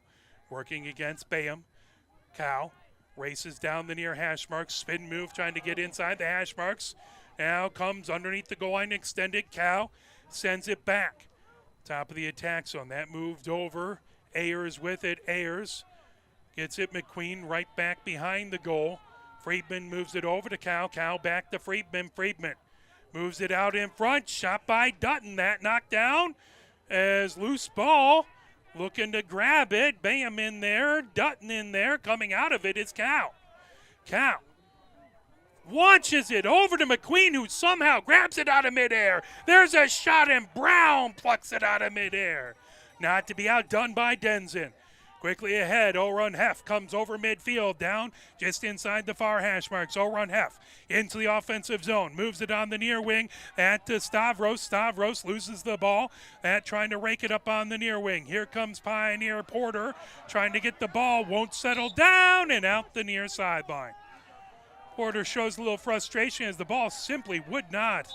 [SPEAKER 1] working against Bayham. Cow races down the near hash marks. Spin move trying to get inside the hash marks. Now comes underneath the goal line extended. Cow sends it back. Top of the attack zone. That moved over. Ayers with it. Ayers gets it. McQueen right back behind the goal. Friedman moves it over to Cow. Cow back to Friedman. Friedman moves it out in front. Shot by Dutton. That knocked down as loose ball. Looking to grab it. Bam in there. Dutton in there. Coming out of it is Cow. Cow launches it over to McQueen, who somehow grabs it out of midair. There's a shot, and Brown plucks it out of midair. Not to be outdone by Denzin. Quickly ahead, O'Run Hef comes over midfield, down just inside the far hash marks. O'Run Hef into the offensive zone, moves it on the near wing. That to Stavros. Stavros loses the ball. That trying to rake it up on the near wing. Here comes Pioneer Porter trying to get the ball, won't settle down, and out the near sideline. Porter shows a little frustration as the ball simply would not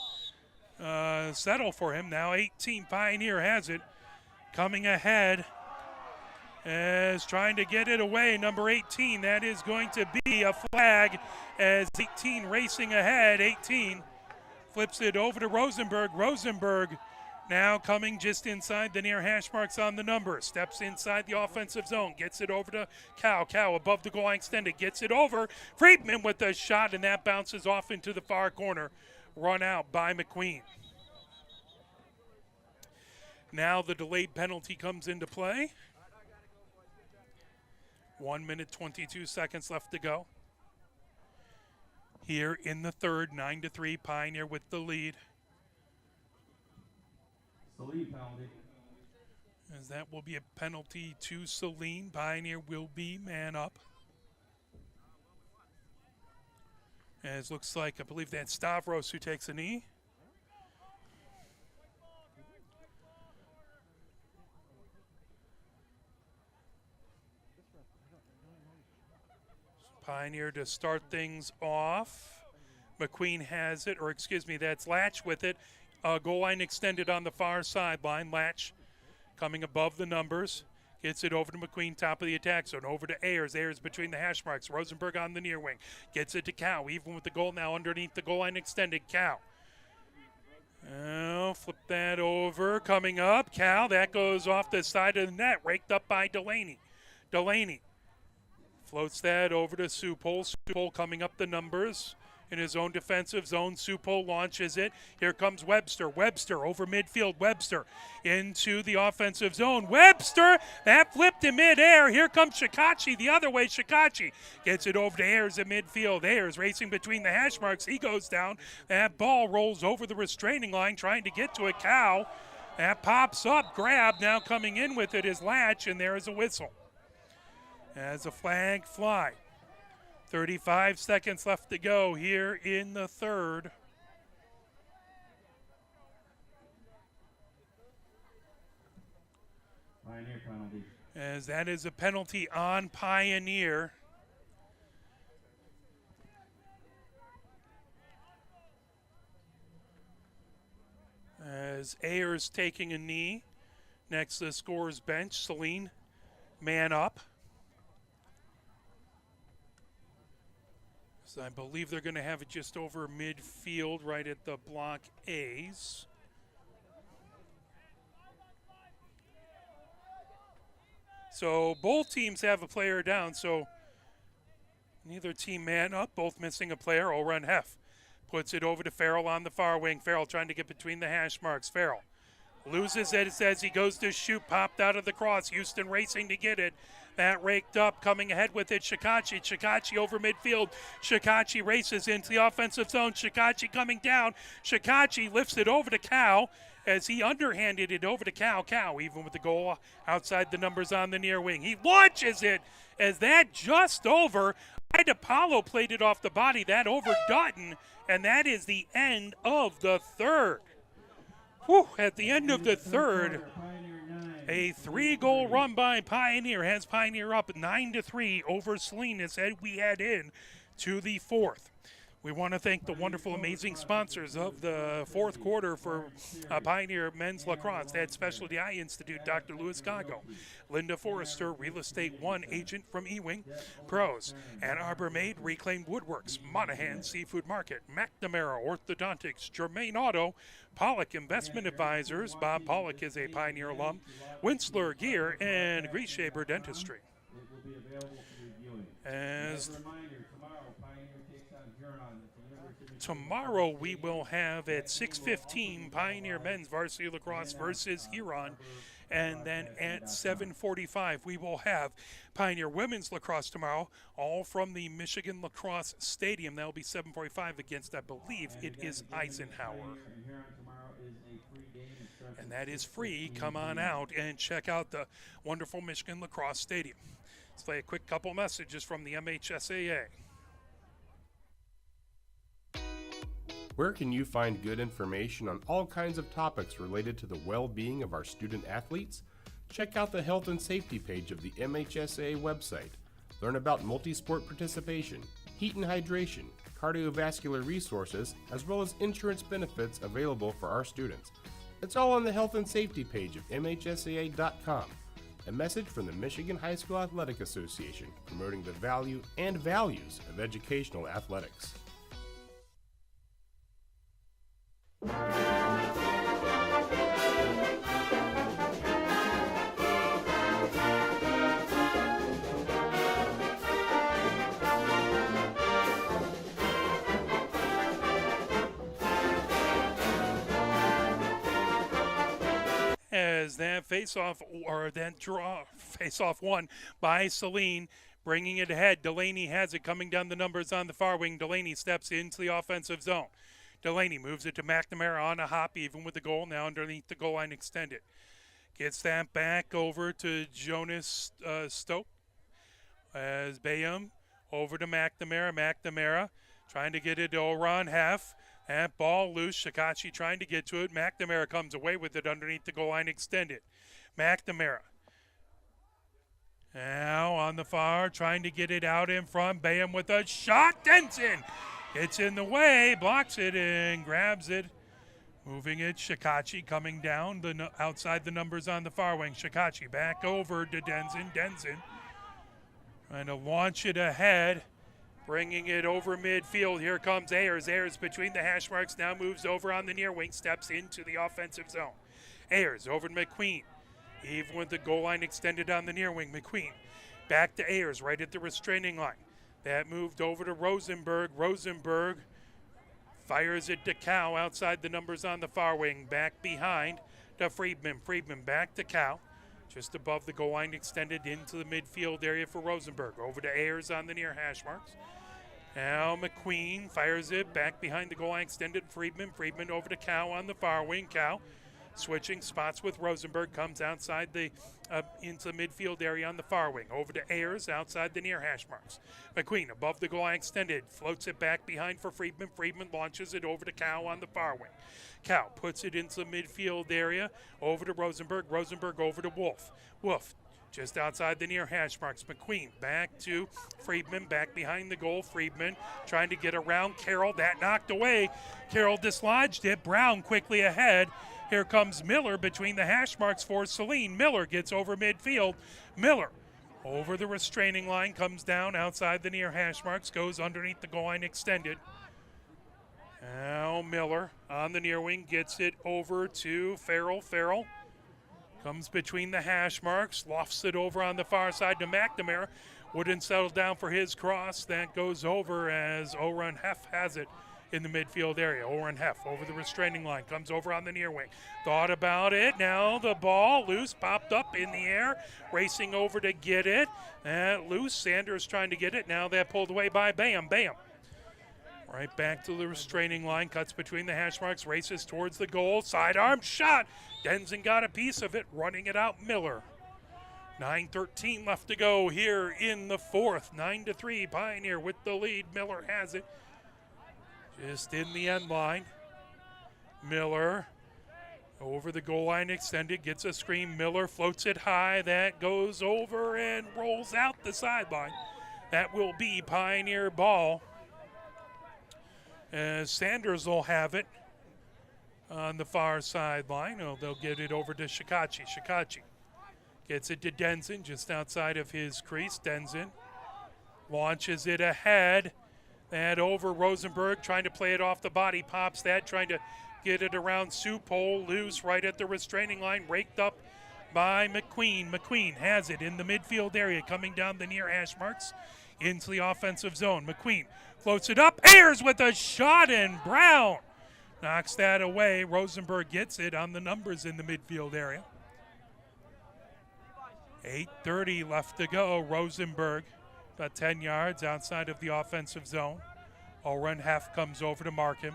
[SPEAKER 1] settle for him. Now 18 Pioneer has it, coming ahead. As trying to get it away, number 18. That is going to be a flag as 18 racing ahead. 18 flips it over to Rosenberg. Rosenberg now coming just inside the near hash marks on the number. Steps inside the offensive zone. Gets it over to Cow. Cow above the goal line extended. Gets it over. Friedman with a shot, and that bounces off into the far corner. Run out by McQueen. Now the delayed penalty comes into play. 1 minute, 22 seconds left to go. Here in the third, 9-3, Pioneer with the lead.
[SPEAKER 2] Saline penalty.
[SPEAKER 1] As that will be a penalty to Saline. Pioneer will be man up. As looks like, I believe that's Stavros who takes a knee. Pioneer to start things off. McQueen has it, or excuse me, that's Latch with it. Goal line extended on the far sideline. Latch coming above the numbers. Gets it over to McQueen, top of the attack zone. Over to Ayers. Ayers between the hash marks. Rosenberg on the near wing. Gets it to Cow, even with the goal now underneath the goal line extended. Cow. Oh, flip that over. Coming up. Cow, that goes off the side of the net. Raked up by Delaney. Delaney floats that over to Supol. Supol coming up the numbers in his own defensive zone. Supol launches it. Here comes Webster. Webster over midfield. Webster into the offensive zone. Webster, that flipped in midair. Here comes Shikachi the other way. Shikachi gets it over to Ayers at midfield. Ayers racing between the hash marks. He goes down. That ball rolls over the restraining line trying to get to a Cow. That pops up. Grab now coming in with it is Latch, and there is a whistle as a flag fly. 35 seconds left to go here in the third.
[SPEAKER 2] Pioneer penalty.
[SPEAKER 1] As that is a penalty on Pioneer. As Ayers taking a knee next to the scorer's bench. Saline man up. So I believe they're going to have it just over midfield right at the block A's. So both teams have a player down, so neither team man up, both missing a player. O'Run Hef puts it over to Farrell on the far wing. Farrell trying to get between the hash marks. Farrell loses it as he goes to shoot, popped out of the cross. Houston racing to get it. That raked up, coming ahead with it, Shikachi. Shikachi over midfield. Shikachi races into the offensive zone. Shikachi coming down. Shikachi lifts it over to Cow as he underhanded it over to Cow. Cow, even with the goal outside the numbers on the near wing. He launches it as that just over. Apollo played it off the body. That over Dutton, and that is the end of the third. Whew, at the end of the third, a 3-goal run by Pioneer has Pioneer up 9-3 over Saline as we head in to the fourth. We want to thank the wonderful, amazing sponsors of the fourth quarter for Pioneer Men's Lacrosse. That's Specialty Eye Institute, Dr. Louis Gago, Linda Forrester, Real Estate One agent from Ewing, Pros, Ann Arbor Made, Reclaimed Woodworks, Monahan Seafood Market, McNamara Orthodontics, Germain Auto, Pollock Investment Advisors, Bob Pollock is a Pioneer alum, Winsler Gear, and Grease Shaver Dentistry. As tomorrow we will have at 6:15 Pioneer Men's Varsity Lacrosse versus Huron, and then at 7:45 we will have Pioneer Women's Lacrosse tomorrow, all from the Michigan Lacrosse Stadium. That will be 7:45 against, I believe it is Eisenhower. and that is free. Come on out and check out the wonderful Michigan Lacrosse Stadium. Let's play a quick couple messages from the MHSAA.
[SPEAKER 5] Where can you find good information on all kinds of topics related to the well-being of our student athletes? Check out the health and safety page of the MHSAA website. Learn about multi-sport participation, heat and hydration, cardiovascular resources, as well as insurance benefits available for our students. It's all on the health and safety page of MHSAA.com. A message from the Michigan High School Athletic Association, promoting the value and values of educational athletics.
[SPEAKER 1] As that face-off won by Saline, bringing it ahead. Delaney has it coming down the numbers on the far wing. Delaney steps into the offensive zone. Delaney moves it to McNamara on a hop, even with the goal, now underneath the goal line extended. Gets that back over to Jonas Stoke. As Bayham over to McNamara. McNamara trying to get it to Oron Heff. That ball loose. Shikachi trying to get to it. McNamara comes away with it underneath the goal line extended. McNamara now on the far, trying to get it out in front. Bayham with a shot. Denson gets in the way, blocks it, and grabs it. Moving it, Shikachi coming down outside the numbers on the far wing. Shikachi back over to Denson. Denson trying to launch it ahead. Bringing it over midfield. Here comes Ayers. Ayers between the hash marks, now moves over on the near wing, steps into the offensive zone. Ayers over to McQueen. Even with the goal line extended on the near wing, McQueen back to Ayers right at the restraining line. That moved over to Rosenberg. Rosenberg fires it to Cow outside the numbers on the far wing. Back behind to Friedman. Friedman back to Cow. Just above the goal line extended into the midfield area for Rosenberg. Over to Ayers on the near hash marks. Now McQueen fires it back behind the goal line extended. Friedman. Friedman over to Cow on the far wing. Cow switching spots with Rosenberg. Comes outside the into the midfield area on the far wing. Over to Ayers outside the near hash marks. McQueen above the goal line extended. Floats it back behind for Friedman. Friedman launches it over to Cow on the far wing. Cow puts it into the midfield area. Over to Rosenberg. Rosenberg over to Wolf. Wolf just outside the near hash marks. McQueen back to Friedman, back behind the goal. Friedman trying to get around Carroll. That knocked away. Carroll dislodged it. Brown quickly ahead. Here comes Miller between the hash marks for Saline. Miller gets over midfield. Miller over the restraining line, comes down outside the near hash marks, goes underneath the goal line extended. Now Miller on the near wing gets it over to Farrell. Farrell comes between the hash marks, lofts it over on the far side to McNamara. Wouldn't settle down for his cross. That goes over as Oren Heff has it in the midfield area. Oren Heff over the restraining line, comes over on the near wing. Thought about it. Now the ball loose, popped up in the air, racing over to get it. Loose. Sanders trying to get it. Now that pulled away by Bam. Bam. Right back to the restraining line, cuts between the hash marks, races towards the goal, sidearm shot. Denson got a piece of it, running it out Miller. 9:13 left to go here in the fourth. 9-3, Pioneer with the lead. Miller has it. Just in the end line. Miller over the goal line extended, gets a screen. Miller floats it high. That goes over and rolls out the sideline. That will be Pioneer ball. As Sanders will have it on the far sideline. They'll get it over to Shikachi. Shikachi gets it to Denson just outside of his crease. Denson launches it ahead. That over Rosenberg, trying to play it off the body. Pops that, trying to get it around Supole. Loose right at the restraining line. Raked up by McQueen. McQueen has it in the midfield area, coming down the near hash marks into the offensive zone. McQueen floats it up. Ayers with a shot, and Brown knocks that away. Rosenberg gets it on the numbers in the midfield area. 8:30 left to go. Rosenberg about 10 yards outside of the offensive zone. Oren Heff comes over to mark him.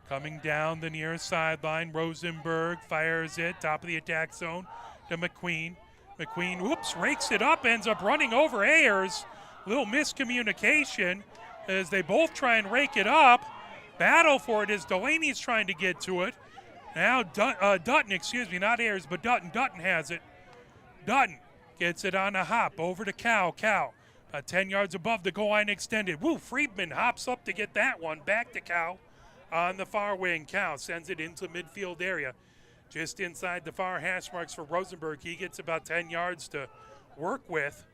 [SPEAKER 1] Coming down the near sideline, Rosenberg fires it, top of the attack zone to McQueen. McQueen, whoops, rakes it up, ends up running over Ayers. Little miscommunication as they both try and rake it up. Battle for it as Delaney's trying to get to it. Now Dutton, not Ayers, but Dutton. Dutton has it. Dutton gets it on a hop over to Cow. Cow, 10 yards above the goal line extended. Woo, Friedman hops up to get that one. Back to Cow on the far wing. Cow sends it into midfield area. Just inside the far hash marks for Rosenberg. He gets about 10 yards to work with.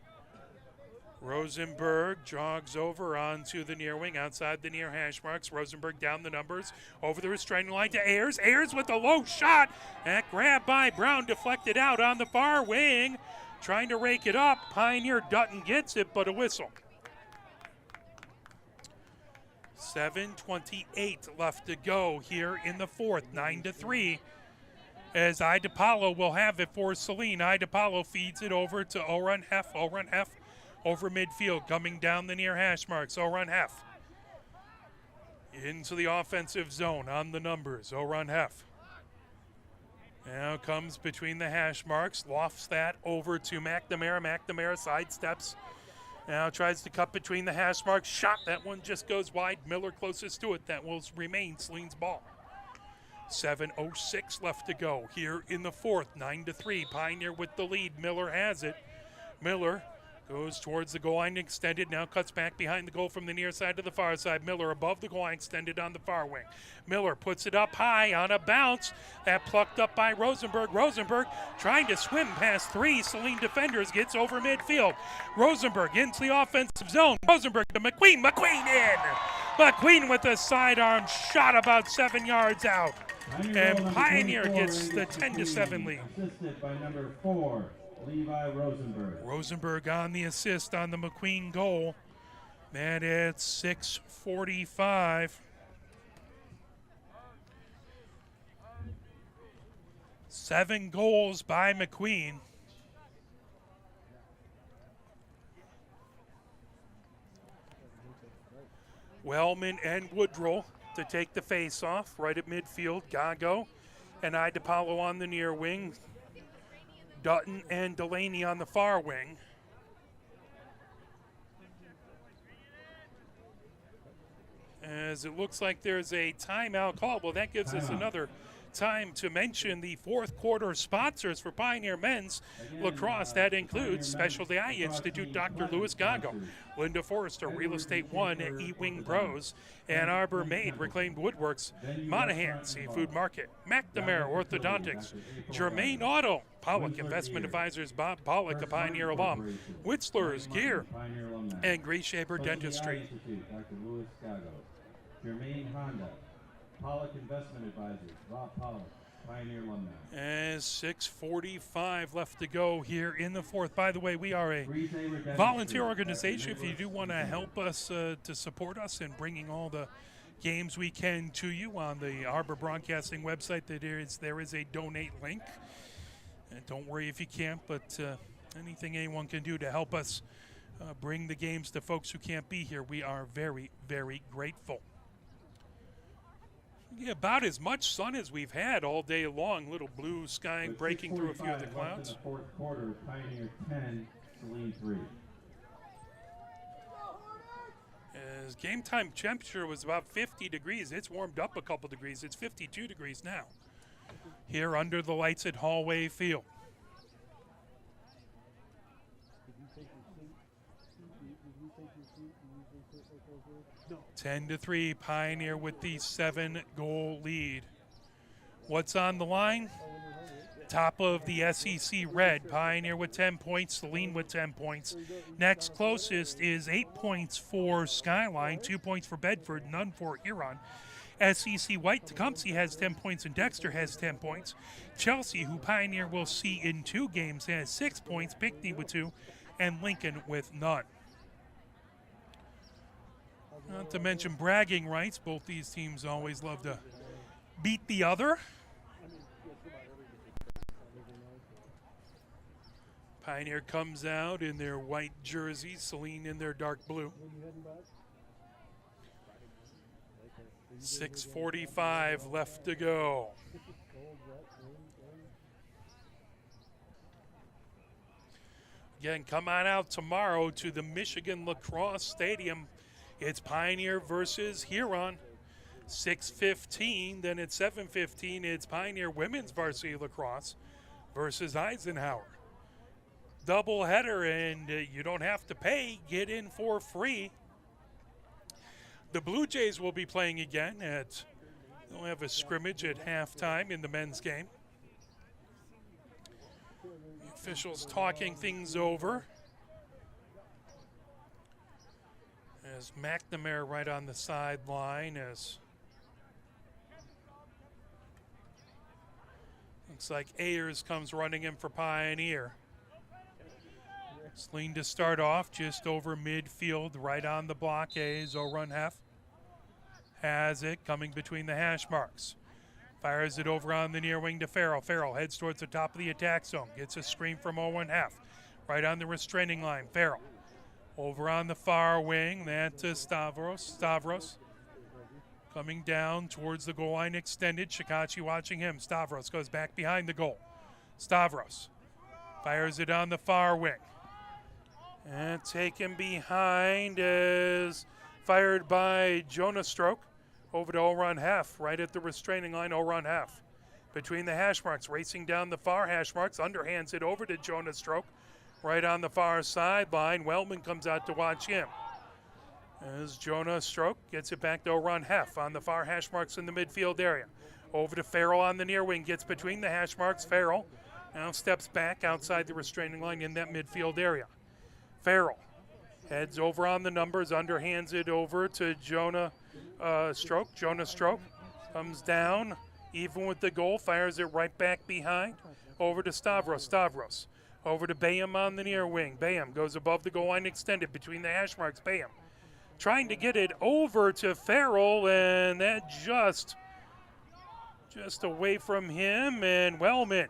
[SPEAKER 1] Rosenberg jogs over onto the near wing, outside the near hash marks. Rosenberg down the numbers, over the restraining line to Ayers. Ayers with a low shot. That grab by Brown deflected out on the far wing. Trying to rake it up. Pioneer Dutton gets it, but a whistle. 7:28 left to go here in the fourth, 9-3. As Idapalo will have it for Saline. Idapalo feeds it over to Orun Heff. Orun Heff over midfield, coming down the near hash marks. Orun Heff into the offensive zone on the numbers. Orun Heff now comes between the hash marks, lofts that over to McNamara. McNamara sidesteps. Now tries to cut between the hash marks. Shot, that one just goes wide. Miller closest to it. That will remain Saline's ball. 7:06 left to go here in the fourth, 9-3. Pioneer with the lead. Miller has it. Miller goes towards the goal line extended, now cuts back behind the goal from the near side to the far side. Miller above the goal line extended on the far wing. Miller puts it up high on a bounce. That plucked up by Rosenberg. Rosenberg trying to swim past three Saline defenders, gets over midfield. Rosenberg into the offensive zone. Rosenberg to McQueen. McQueen in! McQueen with a sidearm shot about 7 yards out. And Pioneer gets the 10-7 lead.
[SPEAKER 2] Assisted by number 4. Levi Rosenberg.
[SPEAKER 1] Rosenberg on the assist on the McQueen goal. That at 6:45. 7 goals by McQueen. Wellman and Woodrow to take the face-off right at midfield. Gago and Idapalo on the near wing. Dutton and Delaney on the far wing. As it looks like there's a timeout call. Well, that gives us another time to mention the fourth quarter sponsors for Pioneer Men's Lacrosse. That includes Specialty Eye Institute, Dr. Louis Gago, Linda Forrester, Real Estate One, E-Wing Bros, Ann Arbor Made, Reclaimed Woodworks, Monahan Seafood Market, McNamara Orthodontics, Germain Auto, Pollock Investment Advisors, Bob Pollock, a Pioneer alum, Witzler's Gear, and Grace Shaper Dentistry.
[SPEAKER 2] Dr. Louis Gago. Germain Honda. Pollock Investment Advisors, Rob Pollock, Pioneer alumni.
[SPEAKER 1] As 6:45 left to go here in the fourth. By the way, we are a volunteer organization. If you do want to help us to support us in bringing all the games we can to you on the Arbor Broadcasting website, there is a donate link. And don't worry if you can't, but anything anyone can do to help us bring the games to folks who can't be here, we are very, very grateful. Yeah, about as much sun as we've had all day long. Little blue sky breaking through a few of the clouds.
[SPEAKER 2] In the fourth quarter, Pioneer 10, Saline 3.
[SPEAKER 1] As game time temperature was about 50 degrees. It's warmed up a couple degrees. It's 52 degrees now here under the lights at Hollway Field.
[SPEAKER 6] No.
[SPEAKER 1] 10-3, Pioneer with the 7-goal lead. What's on the line? Top of the SEC Red, Pioneer with 10 points, Saline with 10 points. Next closest is 8 points for Skyline, 2 points for Bedford, none for Huron. SEC White, Tecumseh has 10 points and Dexter has 10 points. Chelsea, who Pioneer will see in 2 games, has 6 points, Pinckney with 2, and Lincoln with none. Not to mention bragging rights, both these teams always love to beat the other. Pioneer comes out in their white jerseys, Saline in their dark blue. 6:45 left to go. Again, come on out tomorrow to the Michigan Lacrosse Stadium. It's Pioneer versus Huron. 6:15, then at 7:15, it's Pioneer Women's Varsity Lacrosse versus Eisenhower. Double header, and you don't have to pay. Get in for free. The Blue Jays will be playing again. They'll have a scrimmage at halftime in the men's game. The officials talking things over. As McNamara right on the sideline as looks like Ayers comes running in for Pioneer. Saline to start off just over midfield, right on the block. Zoranhef has it, coming between the hash marks. Fires it over on the near wing to Farrell. Farrell heads towards the top of the attack zone. Gets a screen from Owen Heff. Right on the restraining line. Farrell over on the far wing. That to Stavros. Stavros coming down towards the goal line extended. Shikachi watching him. Stavros goes back behind the goal. Stavros fires it on the far wing. And taken behind is fired by Jonah Stroke. Over to Oran Heff, right at the restraining line. Oran Heff between the hash marks, racing down the far hash marks, underhands it over to Jonah Stroke, right on the far sideline. Wellman comes out to watch him. As Jonah Stroke gets it back to Oran Heff on the far hash marks in the midfield area. Over to Farrell on the near wing, gets between the hash marks. Farrell now steps back outside the restraining line in that midfield area. Farrell heads over on the numbers, underhands it over to Jonah Stroke. Jonah Stroke comes down, even with the goal, fires it right back behind. Over to Stavros. Stavros over to Bayham on the near wing. Bayham goes above the goal line extended between the hash marks. Bayham trying to get it over to Farrell, and that just away from him, and Wellman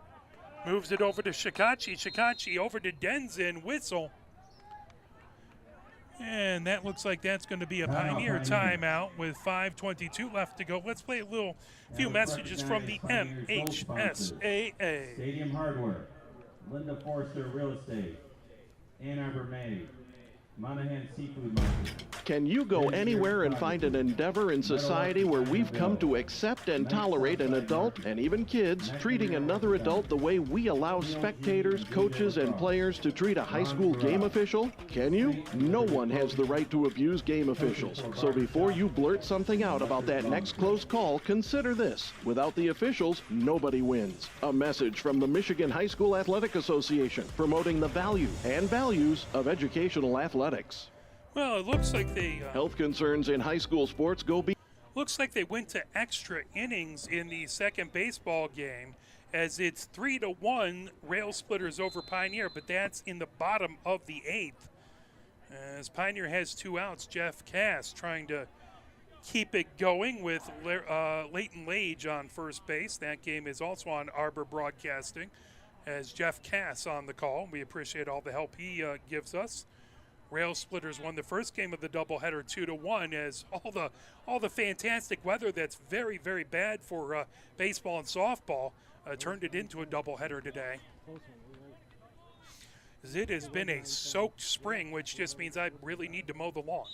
[SPEAKER 1] moves it over to Shikachi. Shikachi over to Denzin. Whistle. And that looks like that's going to be a Pioneer timeout with 5:22 left to go. Let's play a few messages from the MHSAA.
[SPEAKER 2] Stadium Hardware, Linda Forster Real Estate, Ann Arbor May, Monahan Seafood Market.
[SPEAKER 3] Can you go anywhere and find an endeavor in society where we've come to accept and tolerate an adult, and even kids, treating another adult the way we allow spectators, coaches, and players to treat a high school game official? Can you? No one has the right to abuse game officials. So before you blurt something out about that next close call, consider this. Without the officials, nobody wins. A message from the Michigan High School Athletic Association, promoting the value and values of educational athletics.
[SPEAKER 1] Well, it looks like they
[SPEAKER 3] Health concerns in high school sports go beyond.
[SPEAKER 1] looks like they went to extra innings in the second baseball game, as it's 3-1 Rail Splitters over Pioneer, but that's in the bottom of the eighth. As Pioneer has 2 outs, Jeff Cass trying to keep it going with Leighton Lage on first base. That game is also on Arbor Broadcasting, as Jeff Cass on the call. We appreciate all the help he gives us. Rail Splitters won the first game of the doubleheader 2-1, as all the fantastic weather that's very, very bad for baseball and softball turned it into a doubleheader today. As it has been a soaked spring, which just means I really need to mow the lawn.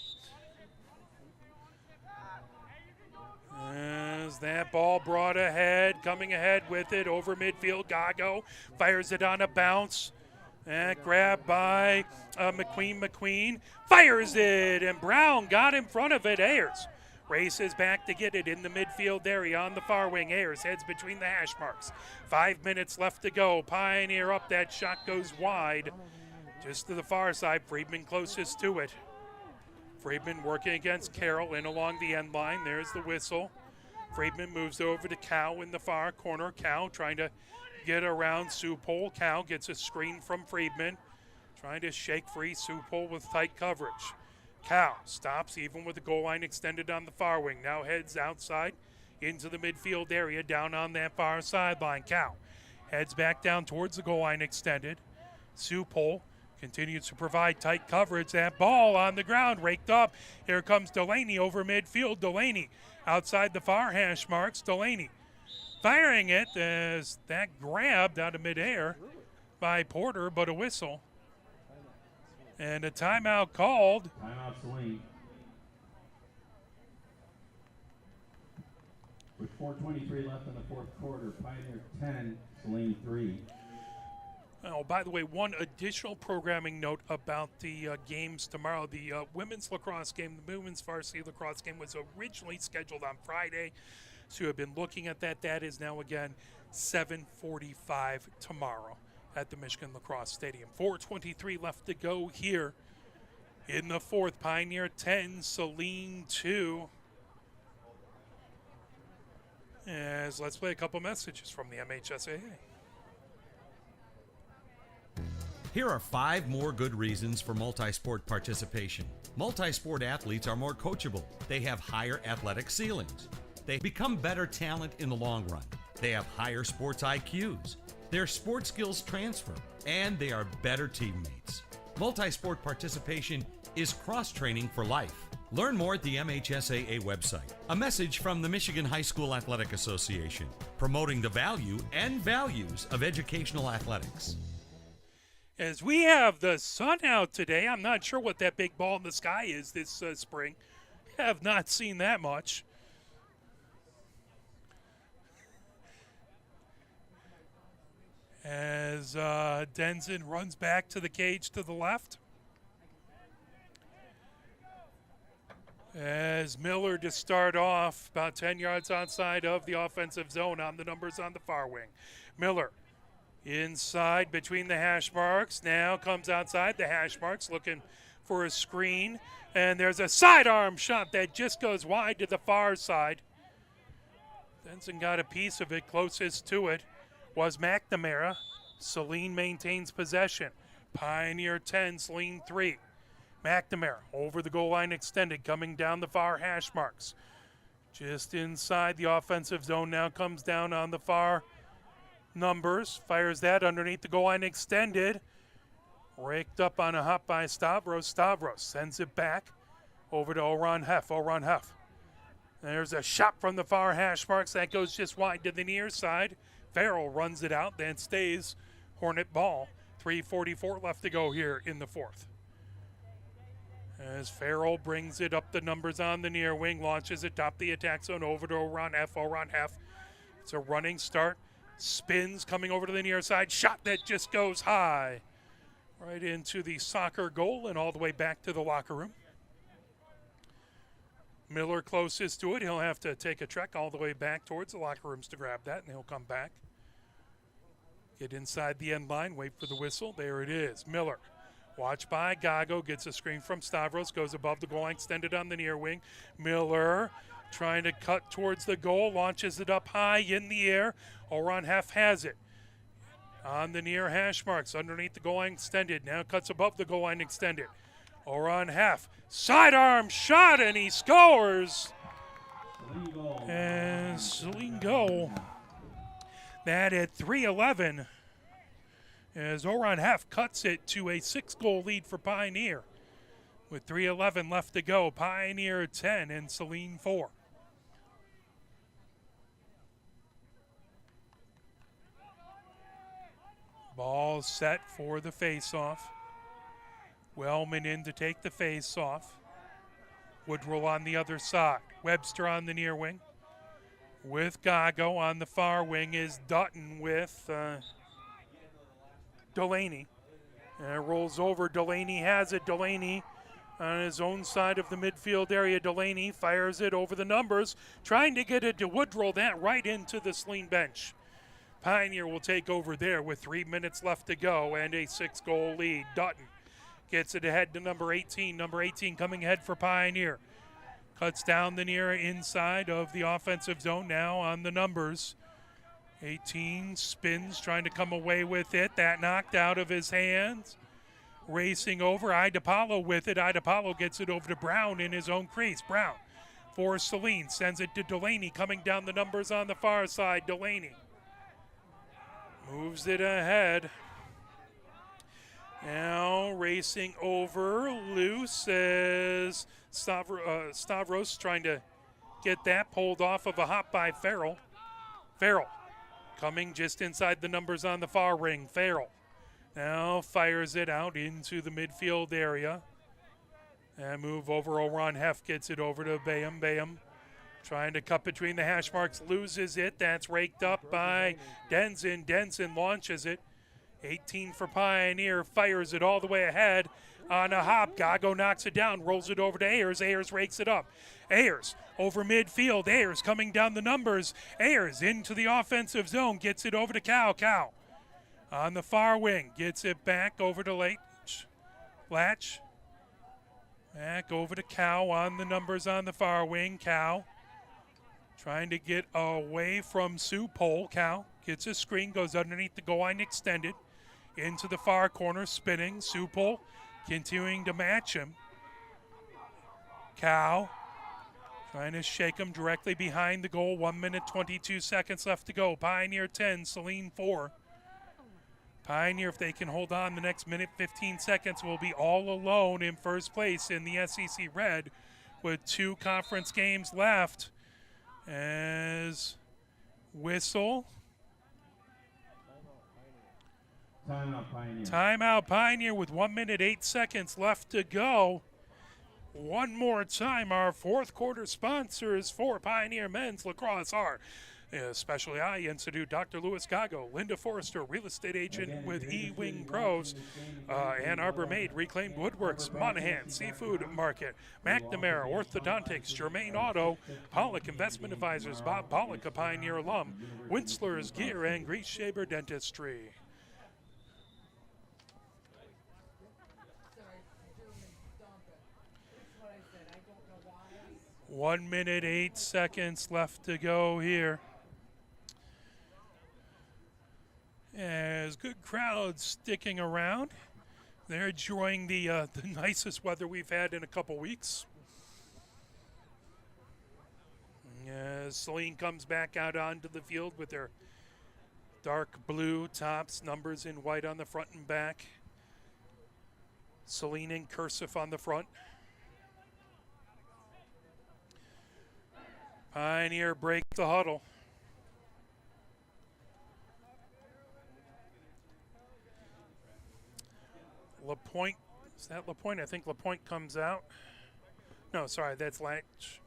[SPEAKER 1] As that ball brought ahead, coming ahead with it over midfield, Gago fires it on a bounce. And grabbed by McQueen. McQueen fires it, and Brown got in front of it. Ayers races back to get it in the midfield area on the far wing. Ayers heads between the hash marks. 5 minutes left to go. Pioneer up. That shot goes wide. Just to the far side. Friedman closest to it. Friedman working against Carroll in along the end line. There's the whistle. Friedman moves over to Cow in the far corner. Cow trying to get around Supole. Cow gets a screen from Friedman, trying to shake free Supole with tight coverage. Cow stops even with the goal line extended on the far wing. Now heads outside into the midfield area, down on that far sideline. Cow heads back down towards the goal line extended. Supole Continues to provide tight coverage. That ball on the ground, raked up. Here comes Delaney over midfield. Delaney outside the far hash marks. Delaney firing it as that grabbed out of midair by Porter, but a whistle. And a timeout called.
[SPEAKER 2] Timeout Saline. With 4:23 left in the fourth quarter, Pioneer 10, Saline 3.
[SPEAKER 1] Oh, by the way, one additional programming note about the games tomorrow. The women's lacrosse game, the women's varsity lacrosse game was originally scheduled on Friday. So you've been looking at that. That is now again 7:45 tomorrow at the Michigan Lacrosse Stadium. 4:23 left to go here in the fourth. Pioneer 10, Saline 2. As let's play a couple messages from the MHSAA.
[SPEAKER 4] Here are 5 more good reasons for multi-sport participation. Multi-sport athletes are more coachable. They have higher athletic ceilings. They become better talent in the long run. They have higher sports IQs. Their sport skills transfer, and they are better teammates. Multi-sport participation is cross-training for life. Learn more at the MHSAA website. A message from the Michigan High School Athletic Association, promoting the value and values of educational athletics.
[SPEAKER 1] As we have the sun out today, I'm not sure what that big ball in the sky is this spring. Have not seen that much. As Denson runs back to the cage to the left. As Miller to start off about 10 yards outside of the offensive zone on the numbers on the far wing. Miller inside between the hash marks, now comes outside the hash marks looking for a screen, and there's a sidearm shot that just goes wide to the far side. Denson got a piece of it. Closest to it was McNamara. Saline maintains possession. Pioneer 10, Saline 3. McNamara over the goal line extended, coming down the far hash marks. Just inside the offensive zone, now comes down on the far numbers, fires that underneath the goal line extended. Raked up on a hop by Stavros. Stavros sends it back over to Oran Heff. Oran Heff. There's a shot from the far hash marks that goes just wide to the near side. Farrell runs it out, then stays Hornet ball. 3:44 left to go here in the fourth. As Farrell brings it up the numbers on the near wing, launches it top the attack zone over to Oran Heff. Oran Heff. It's a running start. Spins coming over to the near side. Shot that just goes high. Right into the soccer goal and all the way back to the locker room. Miller closest to it. He'll have to take a trek all the way back towards the locker rooms to grab that, and he'll come back. Get inside the end line, wait for the whistle. There it is. Miller. Watched by Gago. Gets a screen from Stavros. Goes above the goal line, extended on the near wing. Miller trying to cut towards the goal. Launches it up high in the air. Oran Heff has it. On the near hash marks, underneath the goal line extended. Now cuts above the goal line extended. Oran Heff. Sidearm shot, and he scores. And Saline goal. That at 3:11. As Oran Heff cuts it to a 6-goal lead for Pioneer. With 3:11 left to go, Pioneer 10 and Saline 4. Ball set for the face-off. Wellman in to take the face-off. Woodrow on the other side. Webster on the near wing. With Gago on the far wing is Dutton with Delaney. And it rolls over. Delaney has it. Delaney on his own side of the midfield area. Delaney fires it over the numbers, trying to get it to Woodrow. That right into the Saline bench. Pioneer will take over there with 3 minutes left to go and a 6-goal lead. Dutton gets it ahead to number 18. Number 18 coming ahead for Pioneer. Cuts down the near inside of the offensive zone now on the numbers. 18 spins, trying to come away with it. That knocked out of his hands. Racing over, Idapalo with it. Idapalo gets it over to Brown in his own crease. Brown for Saline, sends it to Delaney, coming down the numbers on the far side. Delaney moves it ahead. Now racing over, loose as Stavros trying to get that pulled off of a hop by Farrell. Farrell coming just inside the numbers on the far ring. Farrell now fires it out into the midfield area. And move over, Oron Heff gets it over to Bayham. Bayham trying to cut between the hash marks, loses it. That's raked up by Denson. Denson launches it. 18 for Pioneer, fires it all the way ahead on a hop. Gago knocks it down, rolls it over to Ayers. Ayers rakes it up. Ayers over midfield. Ayers coming down the numbers. Ayers into the offensive zone, gets it over to Cow. Cow on the far wing, gets it back over to Latch. Back over to Cow on the numbers on the far wing. Cow trying to get away from Sue Pole. Cow gets a screen, goes underneath the goal line extended. Into the far corner, spinning. Supel continuing to match him. Cow trying to shake him directly behind the goal. 1 minute, 22 seconds left to go. Pioneer 10, Saline 4. Pioneer, if they can hold on the next minute, 15 seconds, will be all alone in first place in the SEC Red with 2 conference games left. As whistle. Timeout Pioneer with 1 minute, 8 seconds left to go. One more time, our fourth quarter sponsors for Pioneer Men's Lacrosse are Especially Eye Institute, Dr. Louis Gago, Linda Forrester, real estate agent with E-Wing Pros, Ann Arbor Made, Reclaimed Woodworks, Monahan, Seafood Market, McNamara, Orthodontics, Germain Auto, Pollock Investment Advisors, Bob Pollock, a Pioneer alum, Winsler's Gear, and Grease Shaver Dentistry. One minute, 8 seconds left to go here. As good crowds sticking around. They're enjoying the nicest weather we've had in a couple weeks. As Saline comes back out onto the field with their dark blue tops, numbers in white on the front and back. Saline in cursive on the front. Pioneer break the huddle. LaPointe, is that LaPointe? I think LaPointe comes out. No, sorry, that's Latch.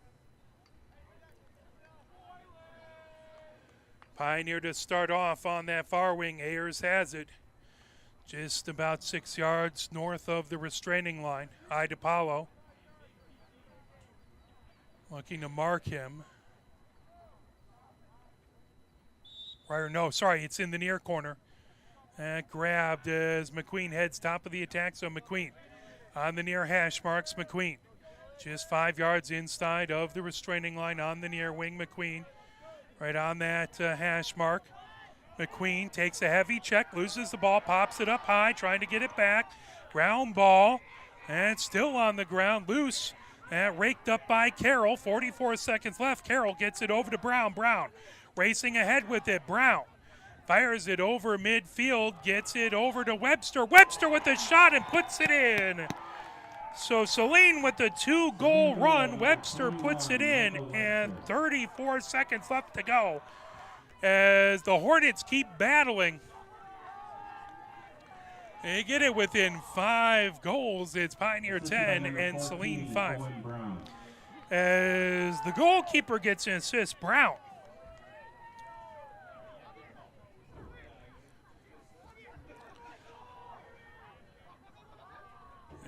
[SPEAKER 1] Pioneer to start off on that far wing. Ayers has it. Just about 6 yards north of the restraining line. Idapalo looking to mark him. Or no, sorry, it's in the near corner. Grabbed as McQueen heads top of the attack. So McQueen on the near hash marks. McQueen just 5 yards inside of the restraining line on the near wing. McQueen right on that hash mark. McQueen takes a heavy check, loses the ball, pops it up high, trying to get it back. Ground ball, and still on the ground, loose. And raked up by Carroll. 44 seconds left. Carroll gets it over to Brown. Brown racing ahead with it. Brown fires it over midfield, gets it over to Webster. Webster with the shot and puts it in. So Saline with the 2-goal run. Webster puts it in, and 34 seconds left to go as the Hornets keep battling. They get it within 5 goals. It's Pioneer 10 and Saline 5. As the goalkeeper gets an assist, Brown.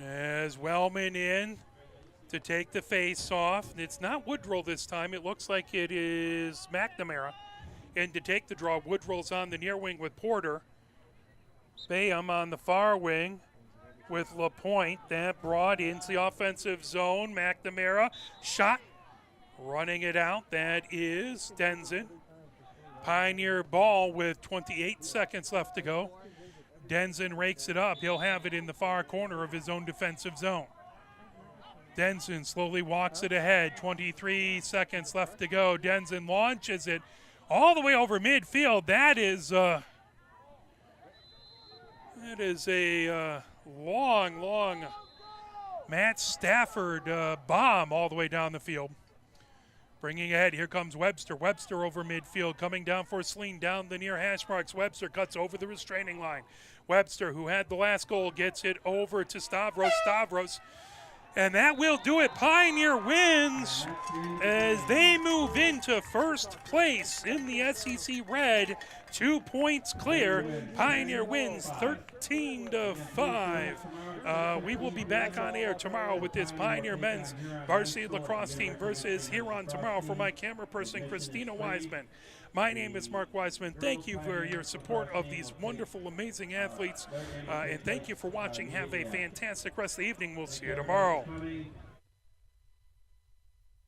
[SPEAKER 1] As Wellman in to take the face off. It's not Woodrow this time. It looks like it is McNamara. And to take the draw, Woodrow's on the near wing with Porter. Bayham on the far wing with LaPointe. That brought into the offensive zone. McNamara shot, running it out. That is Denson. Pioneer ball with 28 seconds left to go. Denson rakes it up. He'll have it in the far corner of his own defensive zone. Denson slowly walks it ahead. 23 seconds left to go. Denson launches it all the way over midfield. That is a long Matt Stafford bomb all the way down the field. Bringing ahead, here comes Webster. Webster over midfield, coming down for Saline, down the near hash marks. Webster cuts over the restraining line. Webster, who had the last goal, gets it over to Stavros. Stavros, and that will do it. Pioneer wins as they move into first place in the SEC Red. 2 points clear. Pioneer wins 13-5. We will be back on air tomorrow with this Pioneer men's varsity lacrosse team versus Huron tomorrow. For my camera person, Christina Wiseman. My name is Mark Wiseman. Thank you for your support of these wonderful, amazing athletes. And thank you for watching. Have a fantastic rest of the evening. We'll see you tomorrow.